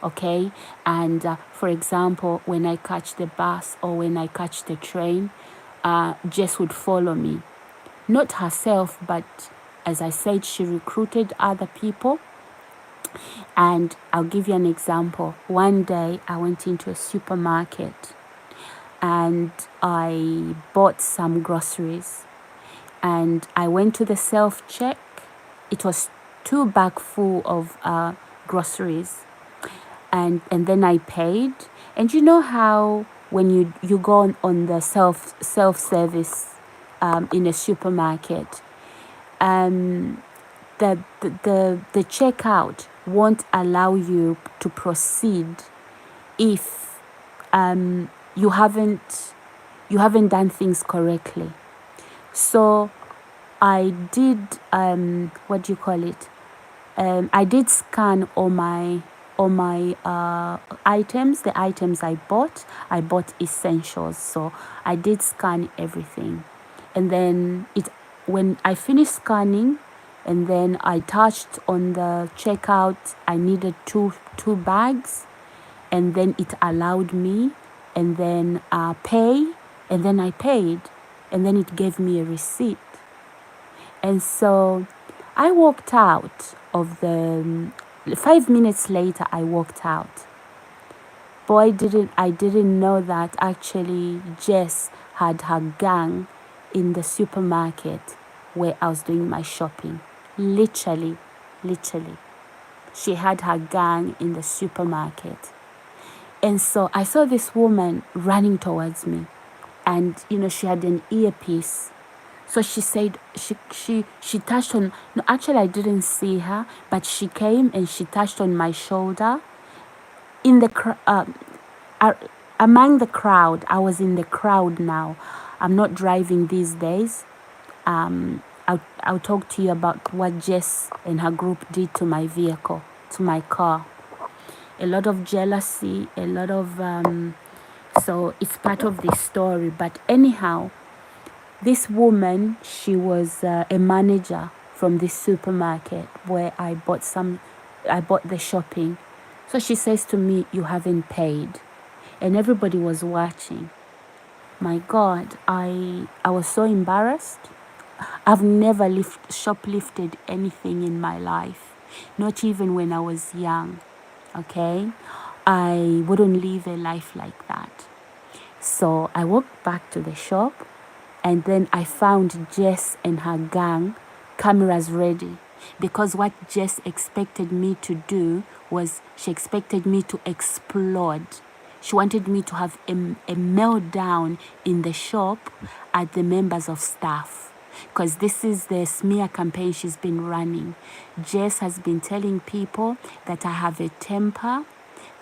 Okay, and for example, when I catch the bus or when I catch the train, Jess would follow me. Not herself, but as I said, she recruited other people. And I'll give you an example. One day I went into a supermarket and I bought some groceries. And I went to the self-check. It was 2 bags full of groceries. And then I paid. And you know how when you go on the self-service in a supermarket, the checkout won't allow you to proceed if you haven't done things correctly. So I did what do you call it? I did scan all my items, the items I bought essentials. So I did scan everything, and then when I finished scanning, and then I touched on the checkout, I needed two bags, and then it allowed me, and then pay, and then I paid, and then it gave me a receipt. And so I walked out of the 5 minutes later. I walked out. Boy, I didn't know that actually Jess had her gang in the supermarket, where I was doing my shopping. Literally. She had her gang in the supermarket. And so I saw this woman running towards me. And, she had an earpiece. So she said, she touched on, no, actually I didn't see her, but she came and she touched on my shoulder. In the among the crowd, I was in the crowd now. I'm not driving these days. I'll talk to you about what Jess and her group did to my vehicle, to my car. A lot of jealousy, a lot of so it's part of this story. But anyhow, this woman, she was a manager from this supermarket where I bought the shopping. So she says to me, "You haven't paid," and everybody was watching. My God, I was so embarrassed. I've never shoplifted anything in my life, not even when I was young. Okay, I wouldn't live a life like that. So I walked back to the shop, and then I found Jess and her gang, cameras ready, because what Jess expected me to do was she expected me to explode. She wanted me to have a meltdown in the shop at the members of staff, because this is the smear campaign she's been running. Jess has been telling people that I have a temper,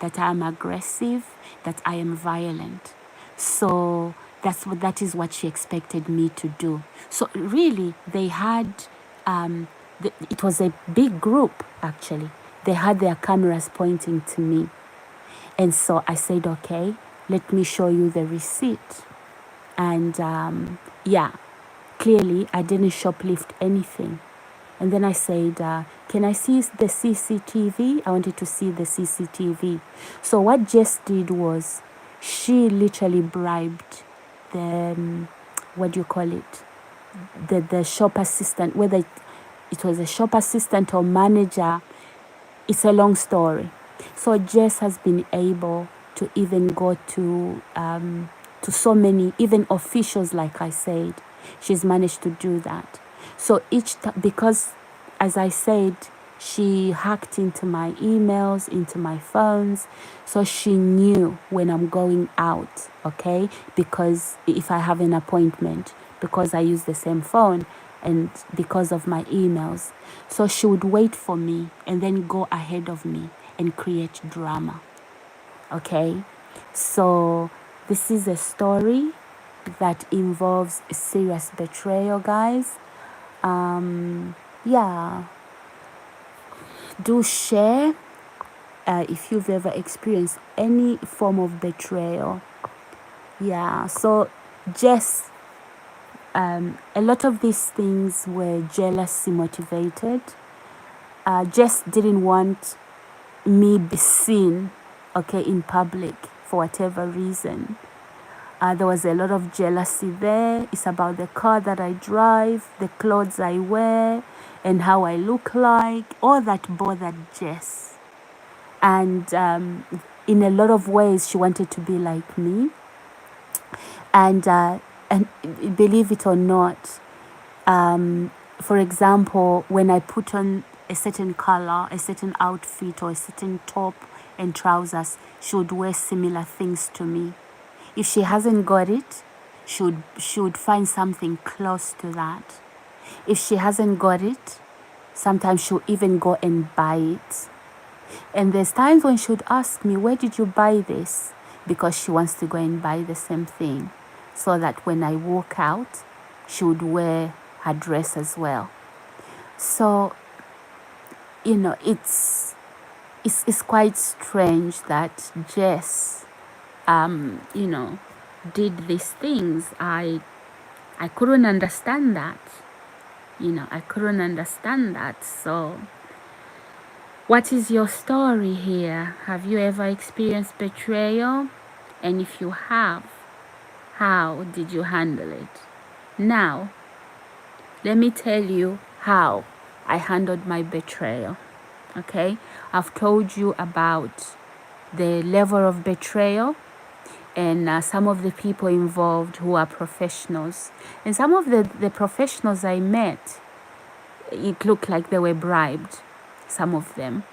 that I am aggressive, that I am violent. So that is what she expected me to do. So really, they had, it was a big group actually. They had their cameras pointing to me. And so I said, okay, let me show you the receipt. And yeah, clearly I didn't shoplift anything. And then I said, can I see the CCTV? I wanted to see the CCTV. So what Jess did was she literally bribed the, what do you call it? The shop assistant, whether it was a shop assistant or manager. It's a long story. So Jess has been able to even go to so many, even officials, like I said. She's managed to do that. So because, as I said, she hacked into my emails, into my phones. So she knew when I'm going out, okay? Because if I have an appointment, because I use the same phone, and because of my emails. So she would wait for me and then go ahead of me and create drama. Okay? So this is a story that involves serious betrayal, guys. Yeah. Do share if you've ever experienced any form of betrayal. Yeah. So Jess, a lot of these things were jealousy motivated. Jess didn't want me be seen, okay, in public for whatever reason. There was a lot of jealousy there. It's about the car that I drive, the clothes I wear, and how I look like. All that bothered Jess. And in a lot of ways, she wanted to be like me. And believe it or not, for example, when I put on a certain color, a certain outfit, or a certain top and trousers, she would wear similar things to me. If she hasn't got it, she would find something close to that. If she hasn't got it, sometimes she'll even go and buy it. And there's times when she would ask me, where did you buy this? Because she wants to go and buy the same thing, so that when I walk out, she would wear her dress as well. So, it's quite strange that Jess, did these things. I couldn't understand that. I couldn't understand that. So, what is your story here? Have you ever experienced betrayal? And if you have, how did you handle it? Now, let me tell you how I handled my betrayal. Okay? I've told you about the level of betrayal. and some of the people involved who are professionals. And some of the professionals I met, it looked like they were bribed, some of them.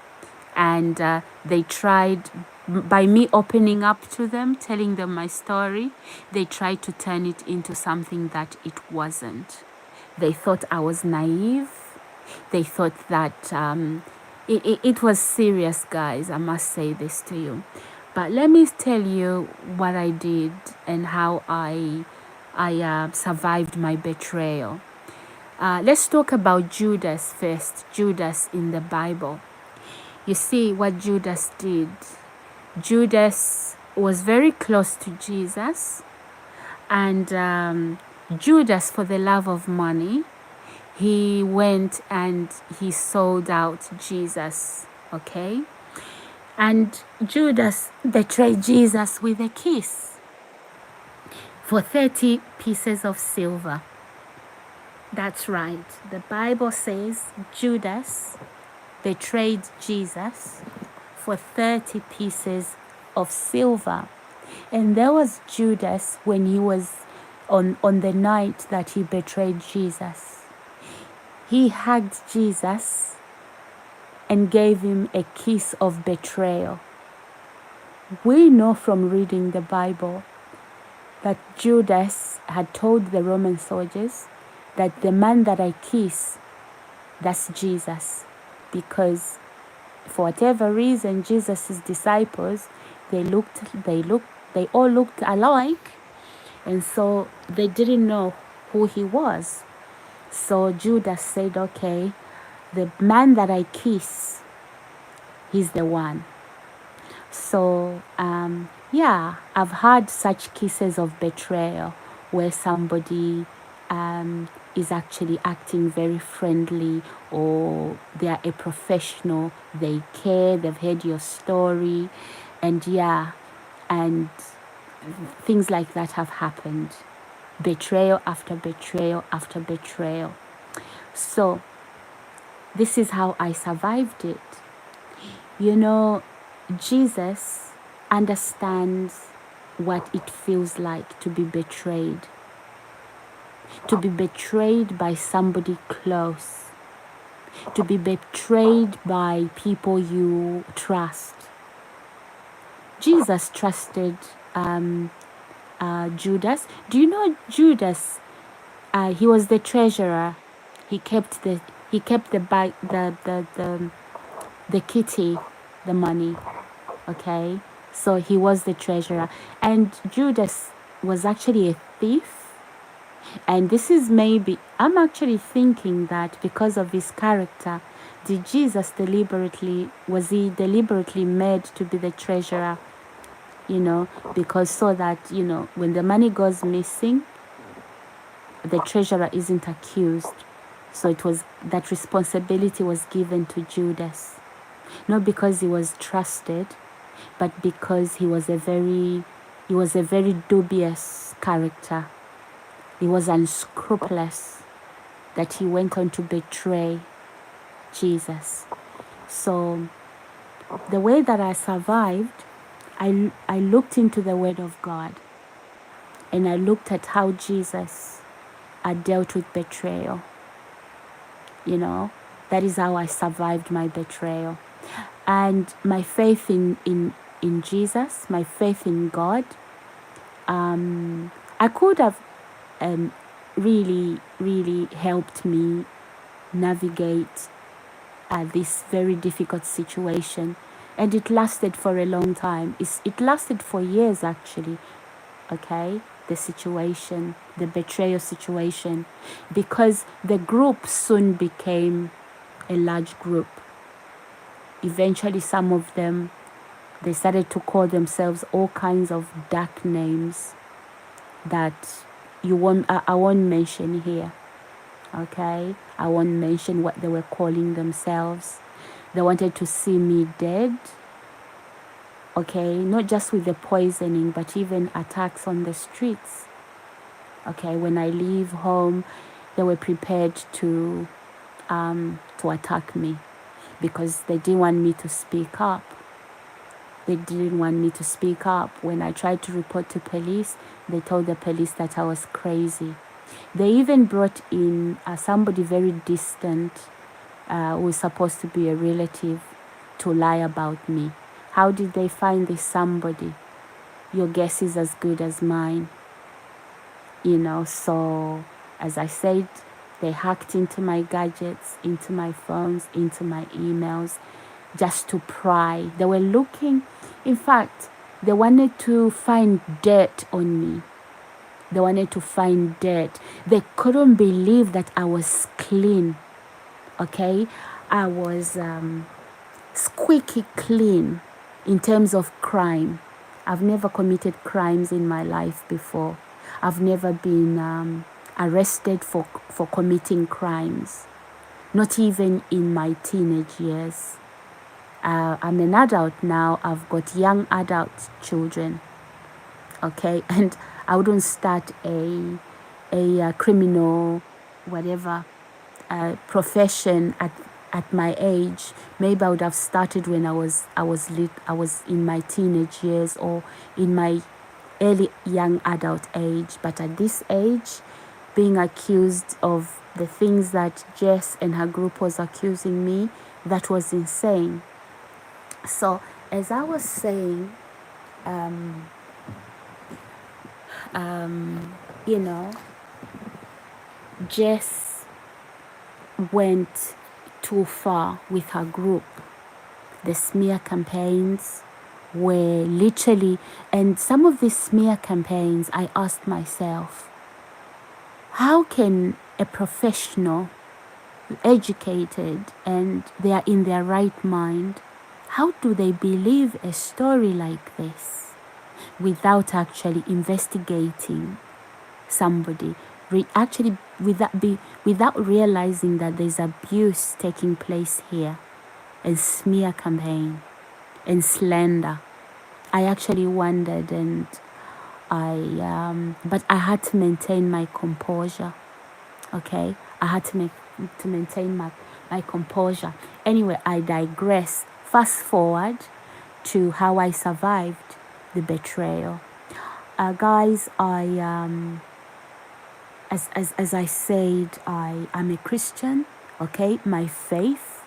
And they tried, by me opening up to them, telling them my story, they tried to turn it into something that it wasn't. They thought I was naive. They thought that it was serious, guys. I must say this to you. But let me tell you what I did and how I survived my betrayal. Let's talk about Judas first. Judas in the Bible. You see what Judas did. Judas was very close to Jesus, and Judas, for the love of money, he went and he sold out Jesus, okay? And Judas betrayed Jesus with a kiss for 30 pieces of silver. That's right. The Bible says Judas betrayed Jesus for 30 pieces of silver. And there was Judas when he was on the night that he betrayed Jesus. He hugged Jesus and gave him a kiss of betrayal. We know from reading the Bible that Judas had told the Roman soldiers that the man that I kiss, that's Jesus. Because for whatever reason, Jesus' disciples, they all looked alike. And so they didn't know who he was. So Judas said, okay, the man that I kiss, he's the one. So, yeah, I've had such cases of betrayal where somebody is actually acting very friendly, or they are a professional, they care, they've heard your story, and yeah, and things like that have happened. Betrayal after betrayal after betrayal. So this is how I survived it. You know, Jesus understands what it feels like to be betrayed. To be betrayed by somebody close. To be betrayed by people you trust. Jesus trusted Judas. Do you know Judas? He was the treasurer. He kept the bag, the kitty, the money. Okay, so he was the treasurer, and Judas was actually a thief. And this is maybe, I'm actually thinking that because of his character, was he deliberately made to be the treasurer? You know, because so that, you know, when the money goes missing, the treasurer isn't accused. So it was, that responsibility was given to Judas. Not because he was trusted, but because he was a very dubious character. He was unscrupulous, that he went on to betray Jesus. So the way that I survived, I looked into the Word of God, and I looked at how Jesus had dealt with betrayal. You know, that is how I survived my betrayal. And my faith in Jesus, my faith in God, I could have really helped me navigate this very difficult situation. And it lasted for a long time. It lasted for years, actually. Okay, the situation, the betrayal situation, because the group soon became a large group. Eventually, some of them, they started to call themselves all kinds of dark names that I won't mention here. Okay, I won't mention what they were calling themselves. They wanted to see me dead. Okay, not just with the poisoning, but even attacks on the streets. Okay, when I leave home, they were prepared to attack me because they didn't want me to speak up. They didn't want me to speak up. When I tried to report to police, they told the police that I was crazy. They even brought in somebody very distant who was supposed to be a relative to lie about me. How did they find this somebody? Your guess is as good as mine. So as I said, they hacked into my gadgets, into my phones, into my emails, just to pry. They were looking, in fact, they wanted to find dirt on me. They wanted to find dirt. They couldn't believe that I was clean. Okay? I was squeaky clean in terms of crime. I've never committed crimes in my life before. I've never been arrested for committing crimes, not even in my teenage years. I'm an adult now. I've got young adult children, okay? And I wouldn't start a criminal, whatever, profession at my age. Maybe I would have started when I was in my teenage years or in my early young adult age. But at this age, being accused of the things that Jess and her group was accusing me, that was insane. So as I was saying, Jess went too far with her group. The smear campaigns were literally, and some of these smear campaigns, I asked myself, how can a professional, educated, and they are in their right mind, how do they believe a story like this without actually investigating somebody, without realizing that there's abuse taking place here, and smear campaign and slander? I actually wondered, and but I had to maintain my composure. Okay, I had to maintain my composure. Anyway, I digress. Fast forward to how I survived the betrayal. Guys, as I said, I'm a Christian. Okay, my faith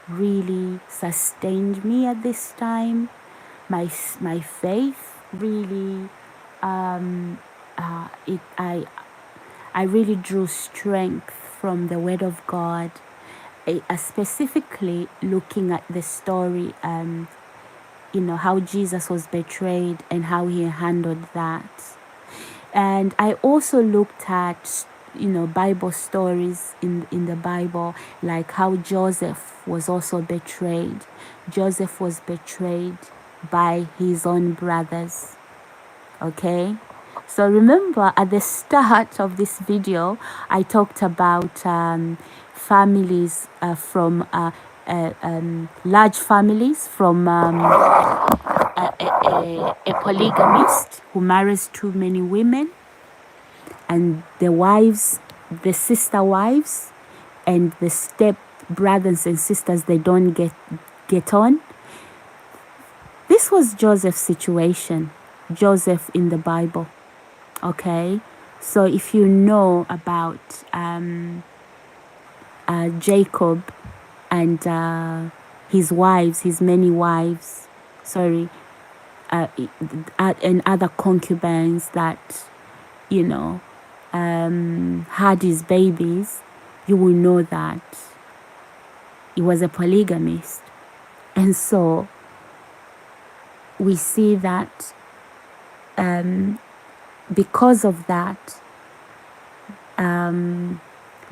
really sustained me at this time. My faith really I really drew strength from the Word of God, specifically looking at the story, how Jesus was betrayed and how he handled that. And I also looked at, Bible stories in the Bible, like how Joseph was also betrayed. Joseph was betrayed by his own brothers. Okay? So remember, at the start of this video, I talked about families from large families from a polygamist who marries too many women, and the wives, the sister wives, and the step brothers and sisters, they don't get on. This was Joseph's situation. Joseph in the Bible. Okay, so if you know about Jacob and his wives, his many wives, and other concubines that had his babies, you will know that he was a polygamist. And so we see that because of that,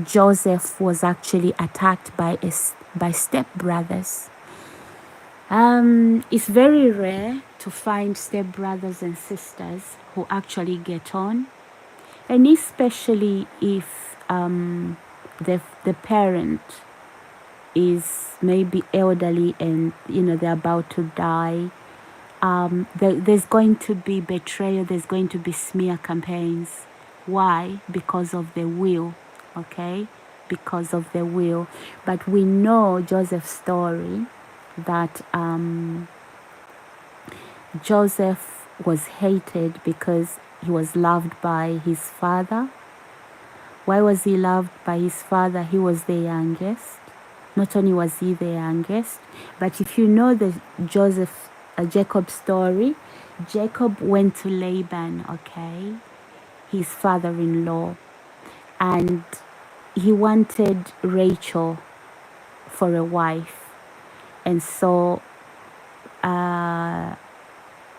Joseph was actually attacked by stepbrothers. It's very rare to find stepbrothers and sisters who actually get on, and especially if the parent is maybe elderly and they're about to die. There's going to be betrayal, there's going to be smear campaigns. Why? Because of the will. Okay, because of the will. But we know Joseph's story, that Joseph was hated because he was loved by his father. Why was he loved by his father? He was the youngest. Not only was he the youngest, but if you know the Jacob story, Jacob went to Laban, okay, his father-in-law, and he wanted Rachel for a wife. And so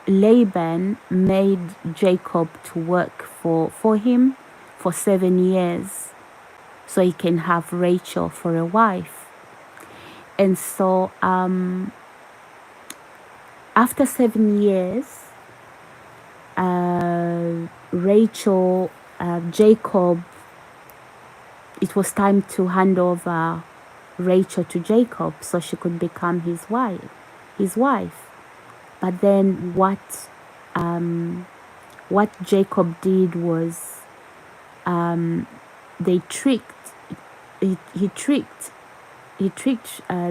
Laban made Jacob to work for him for 7 years so he can have Rachel for a wife. And so after 7 years, Jacob, it was time to hand over Rachel to Jacob so she could become his wife. But then what Jacob did was he tricked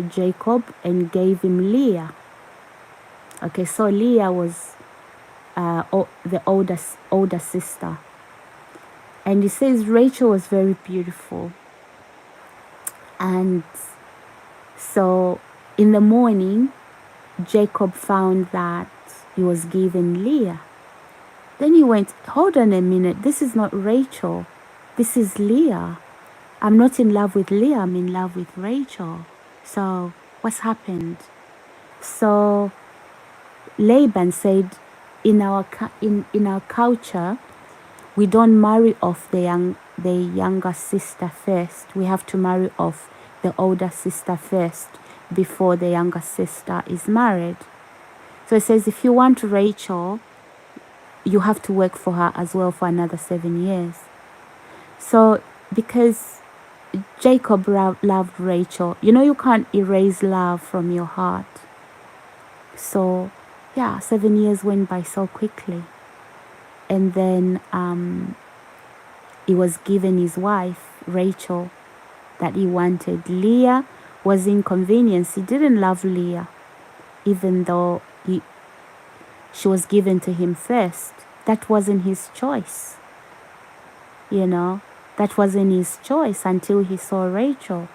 Jacob and gave him Leah. Okay, so Leah was the older sister, and it says Rachel was very beautiful. And so in the morning, Jacob found that he was given Leah. Then he went, hold on a minute, this is not Rachel, this is Leah. I'm not in love with Leah, I'm in love with Rachel. So what's happened? So Laban said, in our culture, we don't marry off the younger sister first. We have to marry off the older sister first before the younger sister is married. So it says, if you want Rachel, you have to work for her as well for another 7 years. So because Jacob loved Rachel, you can't erase love from your heart. So yeah, 7 years went by so quickly. And then he was given his wife, Rachel, that he wanted. Leah was inconvenience. He didn't love Leah, even though she was given to him first. That wasn't his choice. That wasn't his choice until he saw Rachel.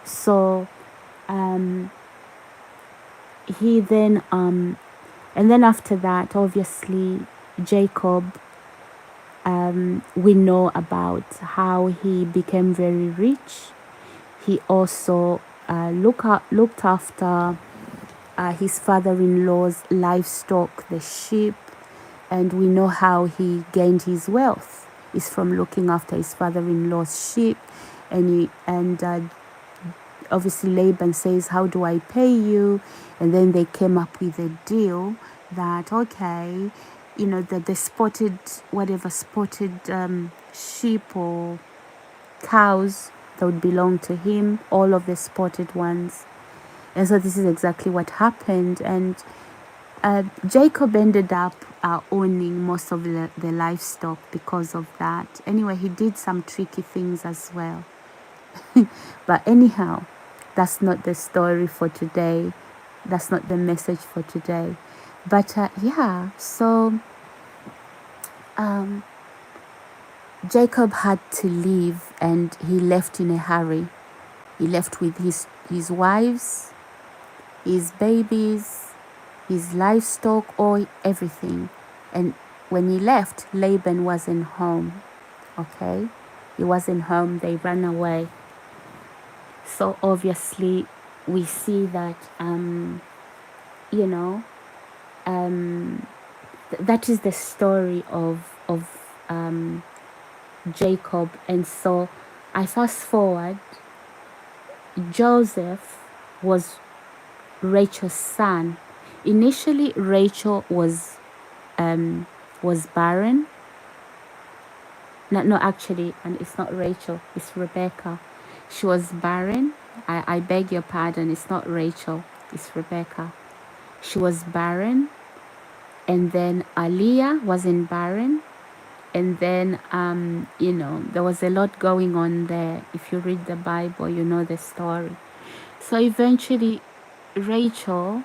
So he then and then after that, obviously, Jacob, we know about how he became very rich. He also looked after his father-in-law's livestock, the sheep, and we know how he gained his wealth is from looking after his father-in-law's sheep. And obviously Laban says, how do I pay you? And then they came up with a deal that, okay, the spotted sheep or cows that would belong to him, all of the spotted ones. And so this is exactly what happened. And Jacob ended up owning most of the livestock because of that. Anyway, he did some tricky things as well. But anyhow, that's not the story for today. That's not the message for today. But yeah, so Jacob had to leave, and he left in a hurry. He left with his wives, his babies, his livestock, or everything. And when he left, Laban wasn't home. Okay, he wasn't home. They ran away. So obviously, we see that that is the story of Jacob. And so I fast forward. Joseph was Rachel's son. Initially, Rachel was barren. No, actually, and it's not Rachel, it's Rebecca. She was barren. I beg your pardon, it's not Rachel, it's Rebecca. She was barren. And then Leah wasn't barren. And then, there was a lot going on there. If you read the Bible, you know the story. So eventually, Rachel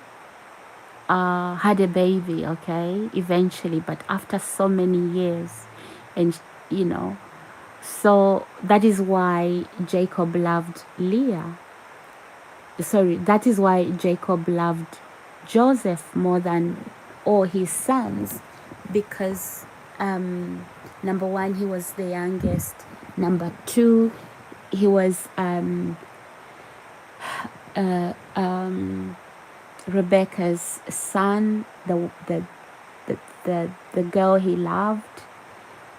had a baby, okay, eventually, but after so many years. And, you know, so that is why Jacob loved Leah. Sorry, that is why Jacob loved Joseph more than all his sons, because number one, he was the youngest. Number two, he was Rebecca's son, the girl he loved.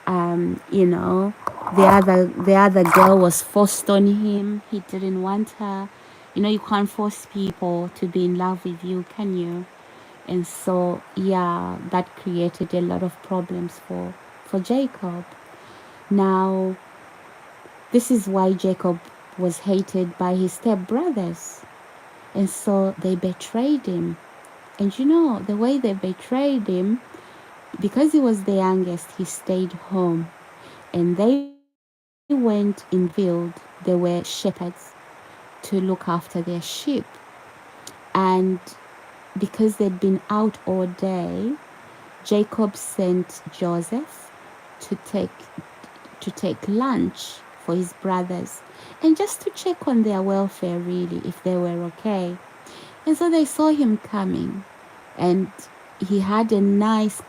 You know, the other girl was forced on him. He didn't want her. You know, you can't force people to be in love with you, can you? And so, yeah, that created a lot of problems for Jacob. Now, this is why Jacob was hated by his stepbrothers. And so they betrayed him. And you know, the way they betrayed him, because he was the youngest, he stayed home. And they went in the field. They were shepherds to look after their sheep. And because they'd been out all day, Jacob sent Joseph to take lunch for his brothers and just to check on their welfare, really, if they were okay. And so they saw him coming, and he had a nice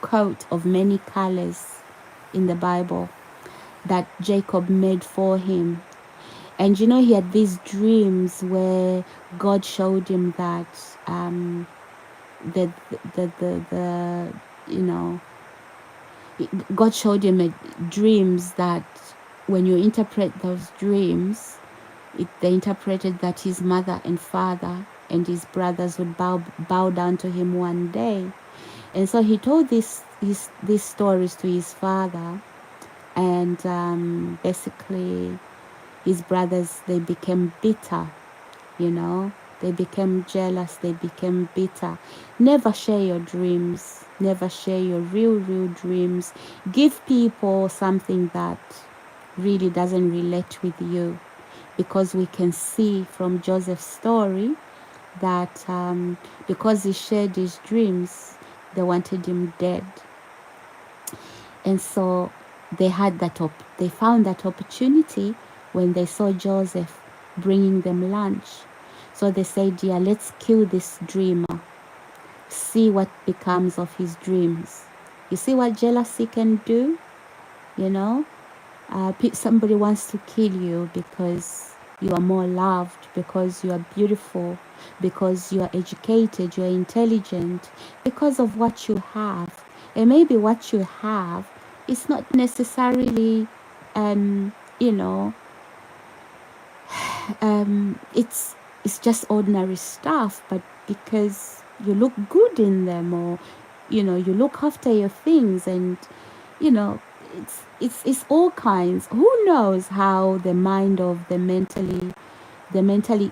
coat of many colors in the Bible that Jacob made for him. And you know, he had these dreams where God showed him that the you know, God showed him dreams that when you interpret those dreams, they interpreted that his mother and father and his brothers would bow down to him one day. And so he told these stories to his father, and basically his brothers, they became bitter, you know. They became jealous, they became bitter. Never share your dreams. Never share your real dreams. Give people something that really doesn't relate with you. Because we can see from Joseph's story that because he shared his dreams, they wanted him dead. And so they found that opportunity when they saw Joseph bringing them lunch. So they said, yeah, let's kill this dreamer. See what becomes of his dreams. You see what jealousy can do? You know, somebody wants to kill you because you are more loved, because you are beautiful, because you are educated, you are intelligent, because of what you have. And maybe what you have is not necessarily, you know, it's just ordinary stuff, but because you look good in them, or you know, you look after your things, and you know, it's all kinds. Who knows how the mind of the mentally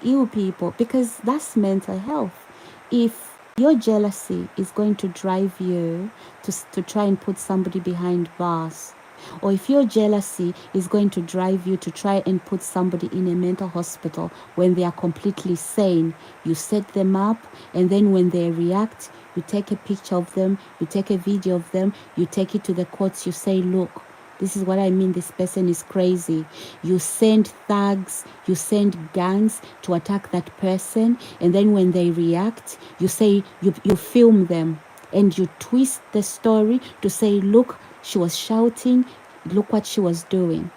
ill people, because that's mental health. If your jealousy is going to drive you to try and put somebody behind bars, or if your jealousy is going to drive you to try and put somebody in a mental hospital when they are completely sane, you set them up, and then when they react, you take a picture of them, you take a video of them, you take it to the courts, you say, look, this is what I mean, this person is crazy. You send thugs, you send gangs to attack that person, and then when they react, you say, you film them, and you twist the story to say, look, she was shouting, look what she was doing.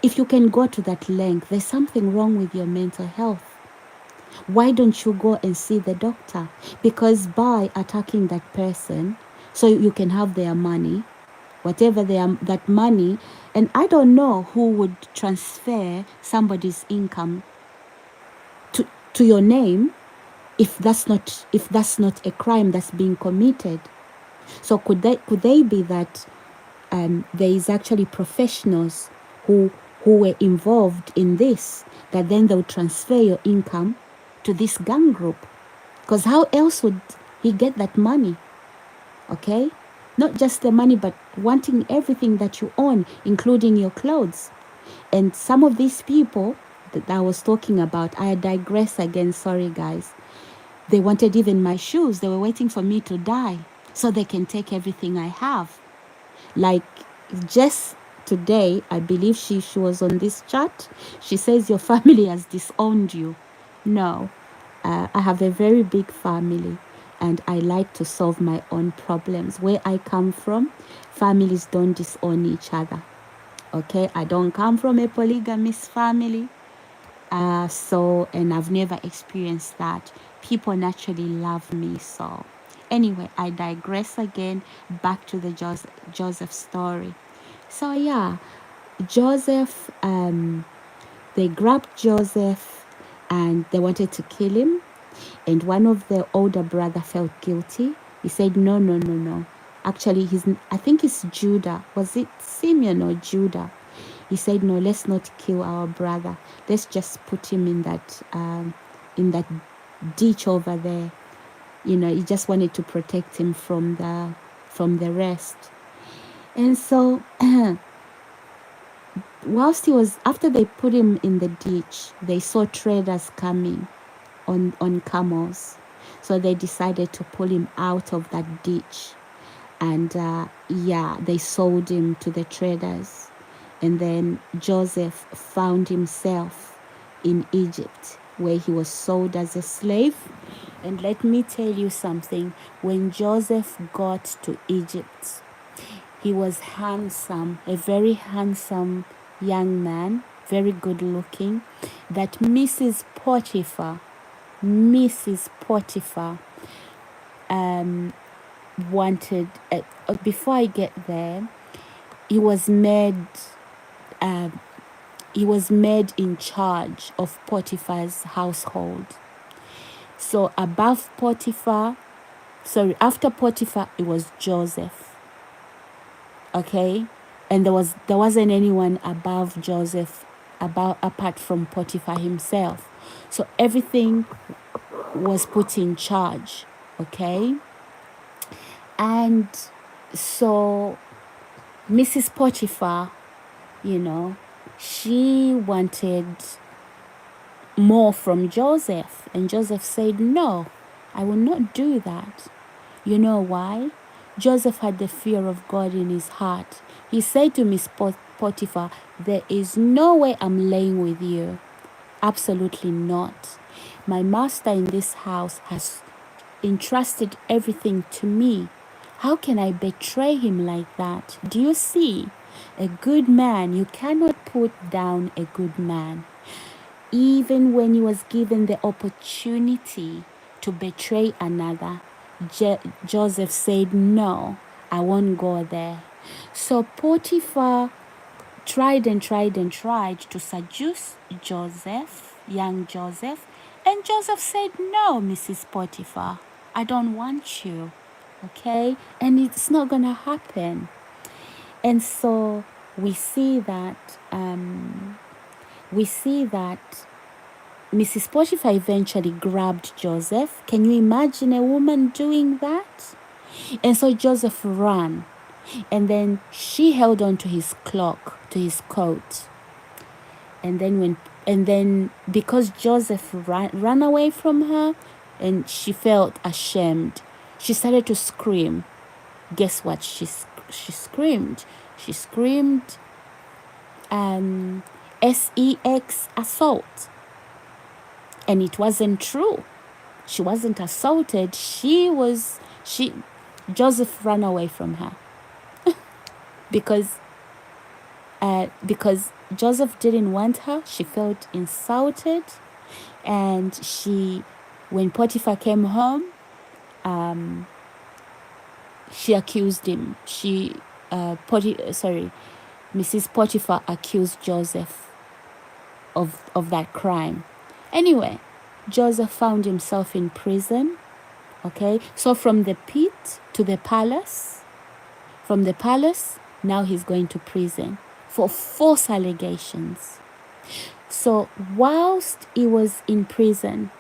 If you can go to that length, there's something wrong with your mental health. Why don't you go and see the doctor? Because by attacking that person, so you can have their money, whatever that money, and I don't know who would transfer somebody's income to your name if that's not a crime that's being committed. So could they be that there is actually professionals who were involved in this, that then they'll transfer your income to this gang group? Because how else would he get that money? Okay? Not just the money, but wanting everything that you own, including your clothes. And some of these people that I was talking about, I digress again, sorry guys. They wanted even my shoes. They were waiting for me to die so they can take everything I have. Like just today, I believe she was on this chat. She says your family has disowned you. No, I have a very big family and I like to solve my own problems. Where I come from, families don't disown each other. Okay, I don't come from a polygamous family. And I've never experienced that. People naturally love me. So anyway, I digress again. Back to the Joseph story. So yeah, Joseph, they grabbed Joseph and they wanted to kill him. And one of the older brother felt guilty. He said, no, no, no, no. Actually, I think it's Judah. Was it Simeon or Judah? He said, no, let's not kill our brother. Let's just put him in that ditch over there. You know, he just wanted to protect him from the rest. And so whilst after they put him in the ditch, they saw traders coming on camels. So they decided to pull him out of that ditch. And they sold him to the traders. And then Joseph found himself in Egypt, where he was sold as a slave. And let me tell you something. When Joseph got to Egypt, he was handsome, a very handsome young man, very good looking, that Mrs. Potiphar wanted. Before I get there, he was made in charge of Potiphar's household. So after Potiphar, it was Joseph. Okay, and there wasn't anyone above Joseph, apart from Potiphar himself. So everything was put in charge. Okay, and so Mrs. Potiphar, she wanted more from Joseph, and Joseph said, no, I will not do that. You know why? Joseph had the fear of God in his heart. He said to Miss Potiphar, there is no way I'm laying with you. Absolutely not. My master in this house has entrusted everything to me. How can I betray him like that? Do you see? A good man, you cannot put down a good man. Even when he was given the opportunity to betray another, Joseph said, no, I won't go there. So Potiphar tried to seduce Joseph, young Joseph, and Joseph said, no, Mrs. Potiphar, I don't want you, okay? And it's not going to happen. And so we see that Mrs. Potiphar eventually grabbed Joseph. Can you imagine a woman doing that? And so Joseph ran. And then she held on to his cloak, to his coat. And then because Joseph ran away from her and she felt ashamed, she started to scream. Guess what? She screamed. She screamed sex assault. And it wasn't true. She wasn't assaulted. Joseph ran away from her. because Joseph didn't want her. She felt insulted. And when Potiphar came home, she accused him. Mrs. Potiphar accused Joseph of that crime. Anyway, Joseph found himself in prison. Okay, so from the pit to the palace. From the palace, now he's going to prison for false allegations. So whilst he was in prison,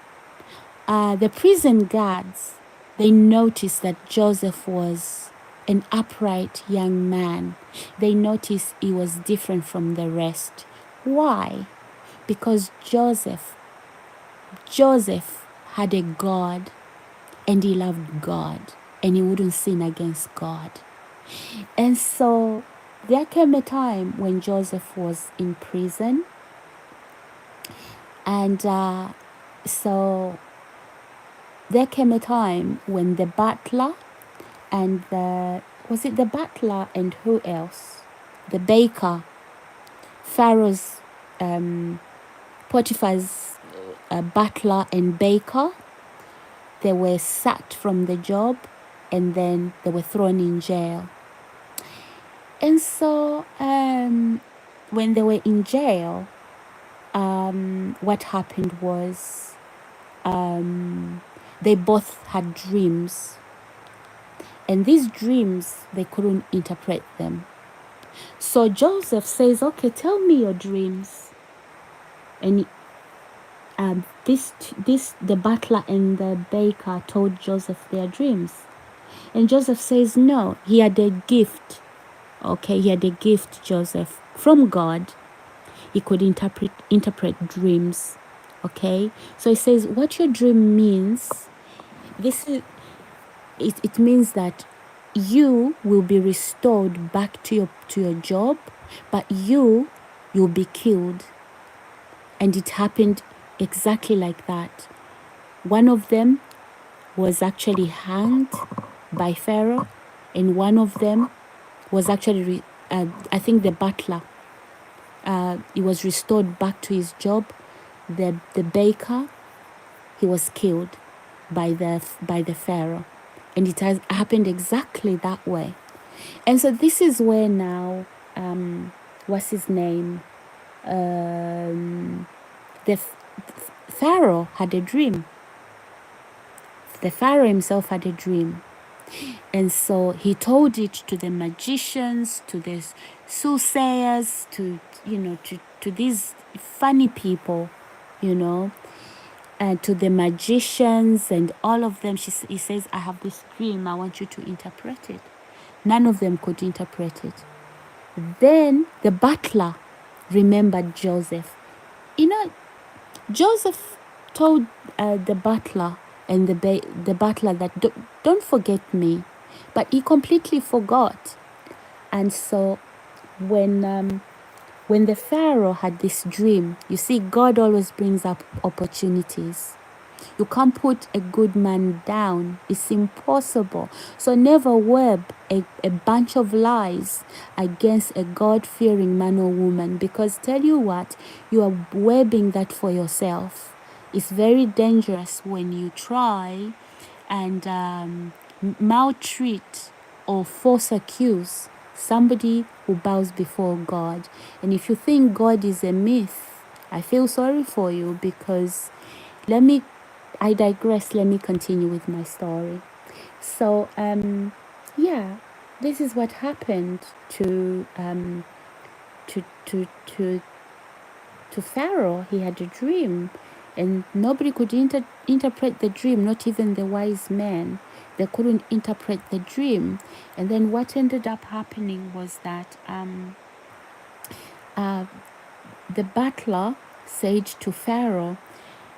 the prison guards, they noticed that Joseph was an upright young man. They noticed he was different from the rest. Why? Because Joseph had a God, and he loved God, and he wouldn't sin against God. And so there came a time when Joseph was in prison, and so there came a time when the butler and was it the butler and who else? The baker, Pharaoh's, Potiphar's butler and baker, they were sacked from the job, and then they were thrown in jail. And so when they were in jail, what happened was they both had dreams, and these dreams, they couldn't interpret them. So Joseph says, okay, tell me your dreams. And the butler and the baker told Joseph their dreams. And Joseph says no, he had a gift. Okay, he had a gift, Joseph, from God. He could interpret dreams. Okay, so he says, what your dream means, it means that you will be restored back to your job, but you'll be killed. And it happened exactly like that. One of them was actually hanged by Pharaoh, and one of them was actually, I think, the butler. He was restored back to his job. The baker, he was killed by the Pharaoh, and it has happened exactly that way. And so this is where now, what's his name? The Pharaoh had a dream. The Pharaoh himself had a dream. And so he told it to the magicians, to the soothsayers, to these funny people, and to the magicians and all of them. He says, I have this dream, I want you to interpret it. None of them could interpret it. Then the butler remembered Joseph. Joseph told the butler and the butler that don't forget me, but he completely forgot. And so when the Pharaoh had this dream, you see, God always brings up opportunities. You can't put a good man down. It's impossible. So never web a bunch of lies against a God-fearing man or woman, because tell you what, you are webbing that for yourself. It's very dangerous when you try and maltreat or false accuse somebody who bows before God. And if you think God is a myth, I feel sorry for you, because I digress. Let me continue with my story. So, this is what happened to Pharaoh. He had a dream, and nobody could interpret the dream, not even the wise men. They couldn't interpret the dream. And then what ended up happening was that the butler said to Pharaoh,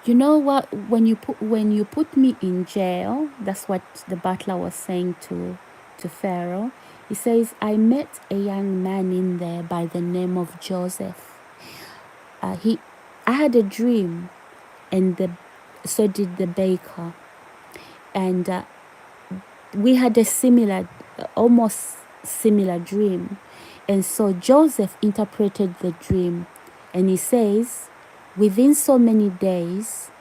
you know what, when you put me in jail, that's what the butler was saying to Pharaoh. He says, I met a young man in there by the name of Joseph. I had a dream, and so did the baker, and we had a almost similar dream. And so Joseph interpreted the dream, and he says, within so many days,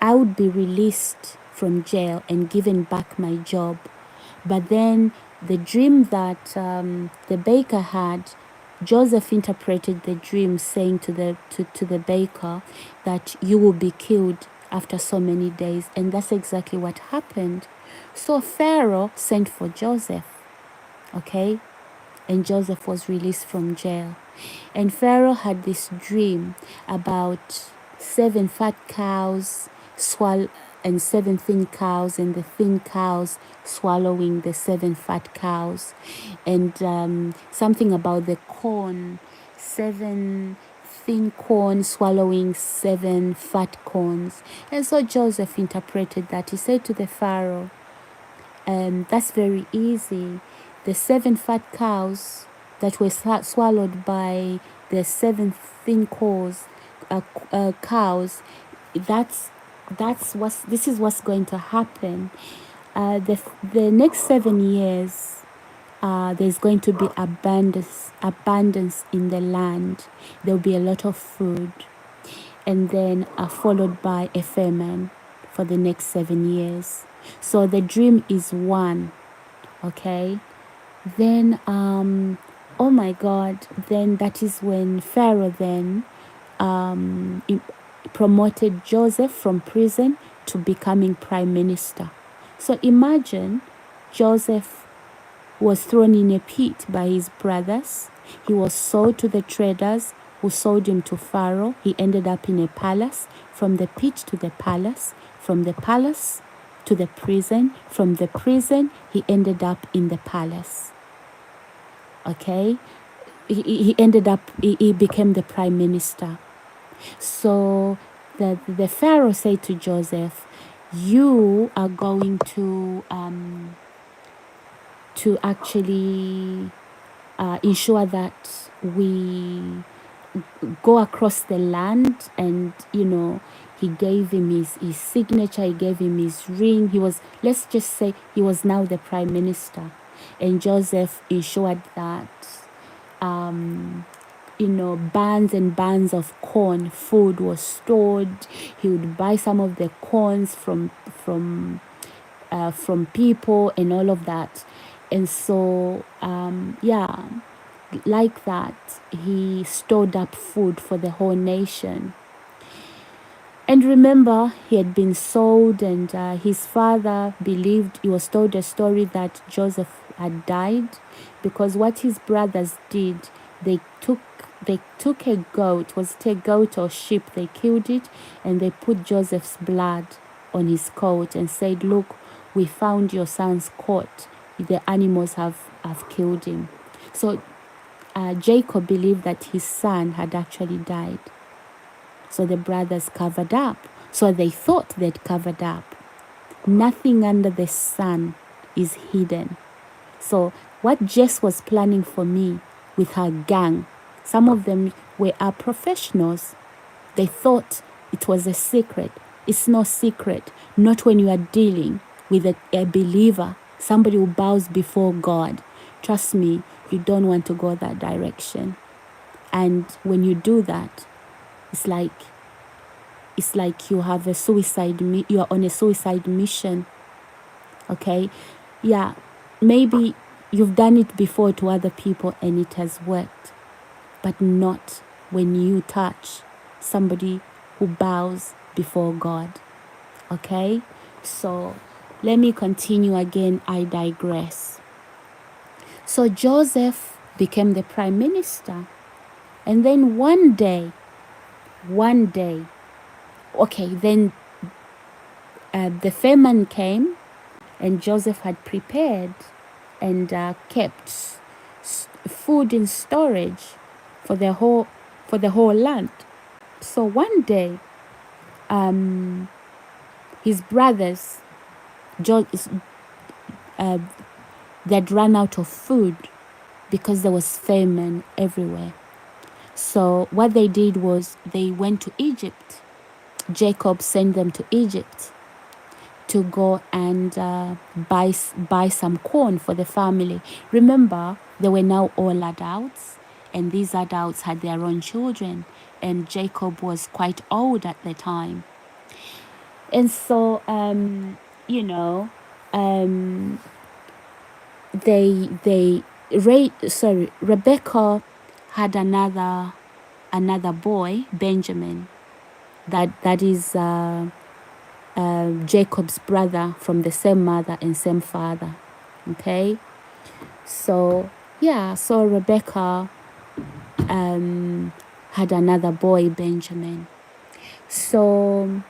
I would be released from jail and given back my job. But then the dream that the baker had, Joseph interpreted the dream, saying to the baker that you will be killed after so many days. And that's exactly what happened. So Pharaoh sent for Joseph, okay? And Joseph was released from jail. And Pharaoh had this dream about 7 fat cows and 7 thin cows, and the thin cows swallowing the 7 fat cows, and something about the corn, 7 thin corn swallowing 7 fat corns. And so Joseph interpreted that. He said to the Pharaoh, that's very easy. The 7 fat cows that were swallowed by the 7 thin cows, this is what's going to happen. The next 7 years, there's going to be abundance in the land. There'll be a lot of food, and then followed by a famine for the next 7 years. So the dream is one, okay? Then, oh my God, then that is when Pharaoh then promoted Joseph from prison to becoming prime minister. So imagine Joseph was thrown in a pit by his brothers. He was sold to the traders who sold him to Pharaoh. He ended up in a palace. From the pit to the palace, from the palace to the prison, from the prison he ended up in the palace. Okay, he became the prime minister. So the Pharaoh said to Joseph, you are going to actually ensure that we go across the land. And he gave him his signature, he gave him his ring. He was, let's just say, he was now the prime minister. And Joseph ensured that barns and barns of corn, food was stored. He would buy some of the corns from people and all of that. And so like that, he stored up food for the whole nation. And remember, he had been sold, and his father believed, he was told a story that Joseph had died, because what his brothers did, they took a goat, was it a goat or sheep, they killed it, and they put Joseph's blood on his coat and said, look, we found your son's coat, the animals have killed him. So Jacob believed that his son had actually died. So the brothers covered up. So they thought they'd covered up. Nothing under the sun is hidden. So what Jess was planning for me with her gang, some of them were professionals. They thought it was a secret. It's no secret. Not when you are dealing with a believer, somebody who bows before God. Trust me, you don't want to go that direction. And when you do that, it's like you have a you are on a suicide mission. Okay? Yeah, maybe you've done it before to other people and it has worked, but not when you touch somebody who bows before God. Okay? So let me continue again. I digress. So Joseph became the prime minister. And then one day, okay, then the famine came, and Joseph had prepared and kept food in storage for the whole land. So one day, his brothers, they'd run out of food because there was famine everywhere. So what they did was they went to Egypt. Jacob sent them to Egypt to go and buy some corn for the family. Remember, they were now all adults, and these adults had their own children, and Jacob was quite old at the time. And so, Rebecca had another boy, Benjamin, that is Jacob's brother from the same mother and same father. Okay, so Rebecca had another boy, Benjamin. So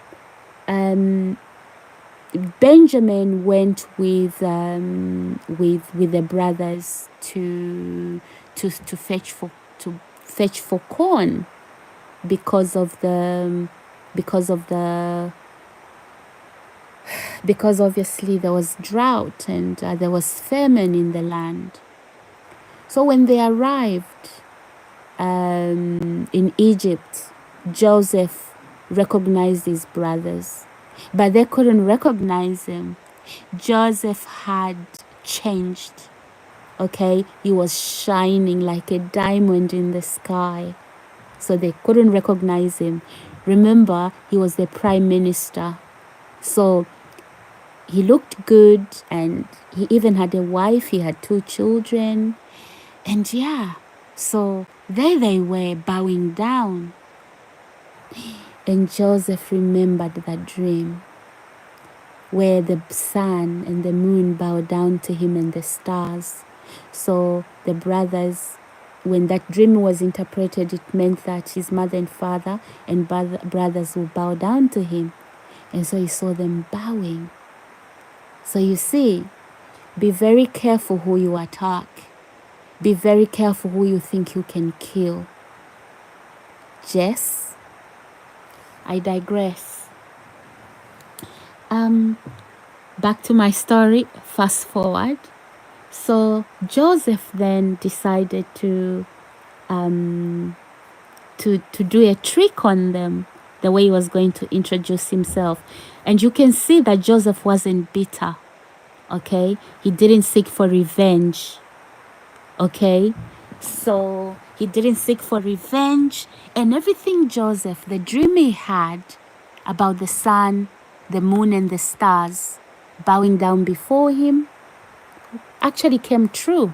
Benjamin went with the brothers to fetch for corn. because of the because of the because obviously there was drought and there was famine in the land. So when they arrived in Egypt, Joseph recognized his brothers, but they couldn't recognize him. Joseph had changed. Okay, he was shining like a diamond in the sky, so they couldn't recognize him. Remember, he was the prime minister, so he looked good, and he even had a wife. He had 2 children, and yeah, so there they were bowing down. And Joseph remembered that dream where the sun and the moon bowed down to him and the stars. So the brothers, when that dream was interpreted, it meant that his mother and father and brothers will bow down to him. And so he saw them bowing. So you see, be very careful who you attack. Be very careful who you think you can kill. Jess, I digress. Back to my story, fast forward. So Joseph then decided to do a trick on them, the way he was going to introduce himself. And you can see that Joseph wasn't bitter, okay? He didn't seek for revenge, okay? So he didn't seek for revenge, and everything Joseph, the dream he had about the sun, the moon, and the stars bowing down before him actually came true.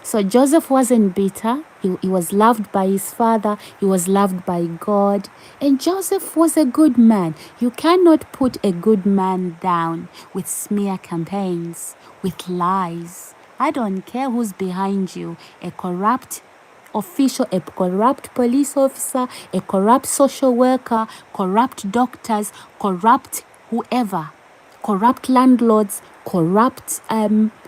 So Joseph wasn't bitter. He was loved by his father. He was loved by God. And Joseph was a good man. You cannot put a good man down with smear campaigns, with lies. I don't care who's behind you. A corrupt official, a corrupt police officer, a corrupt social worker, corrupt doctors, corrupt whoever, corrupt landlords, corrupt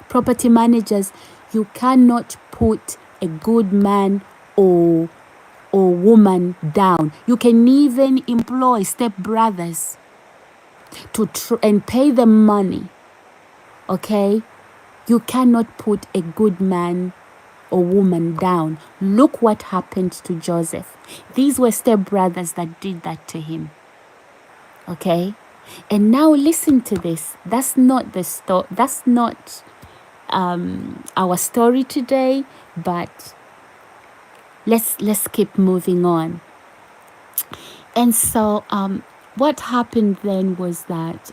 property managers. You cannot put a good man or woman down. You can even employ stepbrothers to and pay them money. Okay? You cannot put a good man or woman down. Look what happened to Joseph. These were stepbrothers that did that to him. Okay? And now listen to this. That's not the story. That's not our story today, but let's keep moving on. And so what happened then was that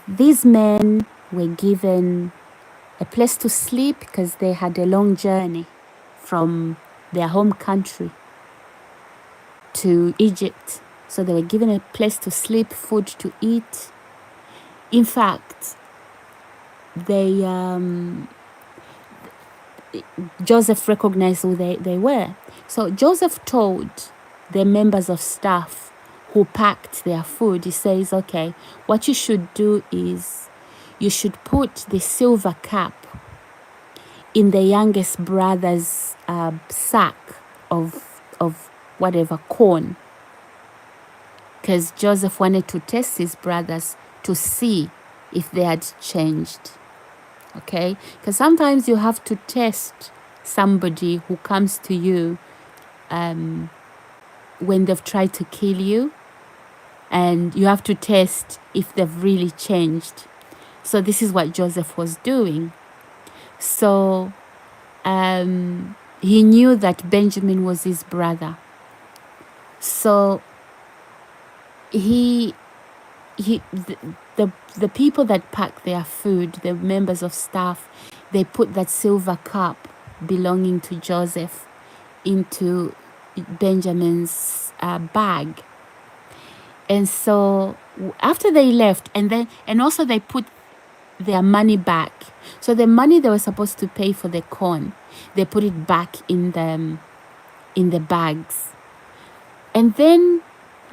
these men were given a place to sleep because they had a long journey from their home country to Egypt. So they were given a place to sleep, food to eat. In fact, Joseph recognized who they were. So Joseph told the members of staff who packed their food, he says, okay, what you should do is you should put the silver cup in the youngest brother's sack of whatever, corn. Because Joseph wanted to test his brothers to see if they had changed. Okay? Because sometimes you have to test somebody who comes to you when they've tried to kill you, and you have to test if they've really changed. So this is what Joseph was doing. So he knew that Benjamin was his brother. So the people that packed their food, the members of staff, they put that silver cup belonging to Joseph into Benjamin's bag. And so after they left, and also they put their money back. So the money they were supposed to pay for the corn, they put it back in the bags. And then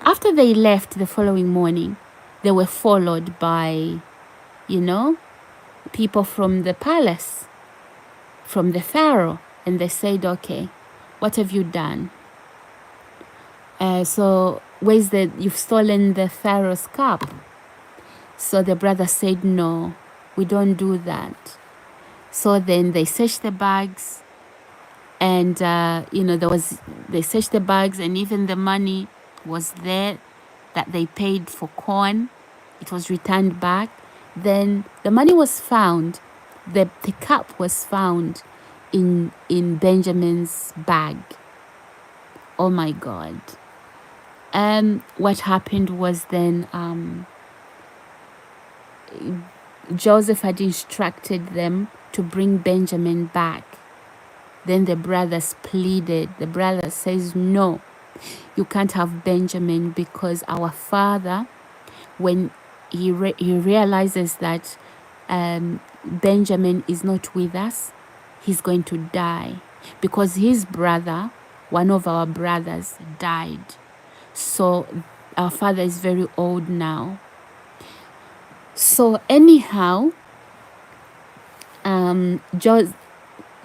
after they left the following morning, they were followed by, people from the palace, from the Pharaoh. And they said, okay, what have you done? So where's you've stolen the Pharaoh's cup. So the brother said, no, we don't do that. So then they searched the bags, and they searched the bags, and even the money was there that they paid for corn. It was returned back. Then the money was found, the cup was found in Benjamin's bag. Oh my God. What happened was then Joseph had instructed them to bring Benjamin back. Then the brothers pleaded. The brother says, no, you can't have Benjamin, because our father, when he realizes that Benjamin is not with us, he's going to die, because his brother, one of our brothers, died. So our father is very old now. So anyhow,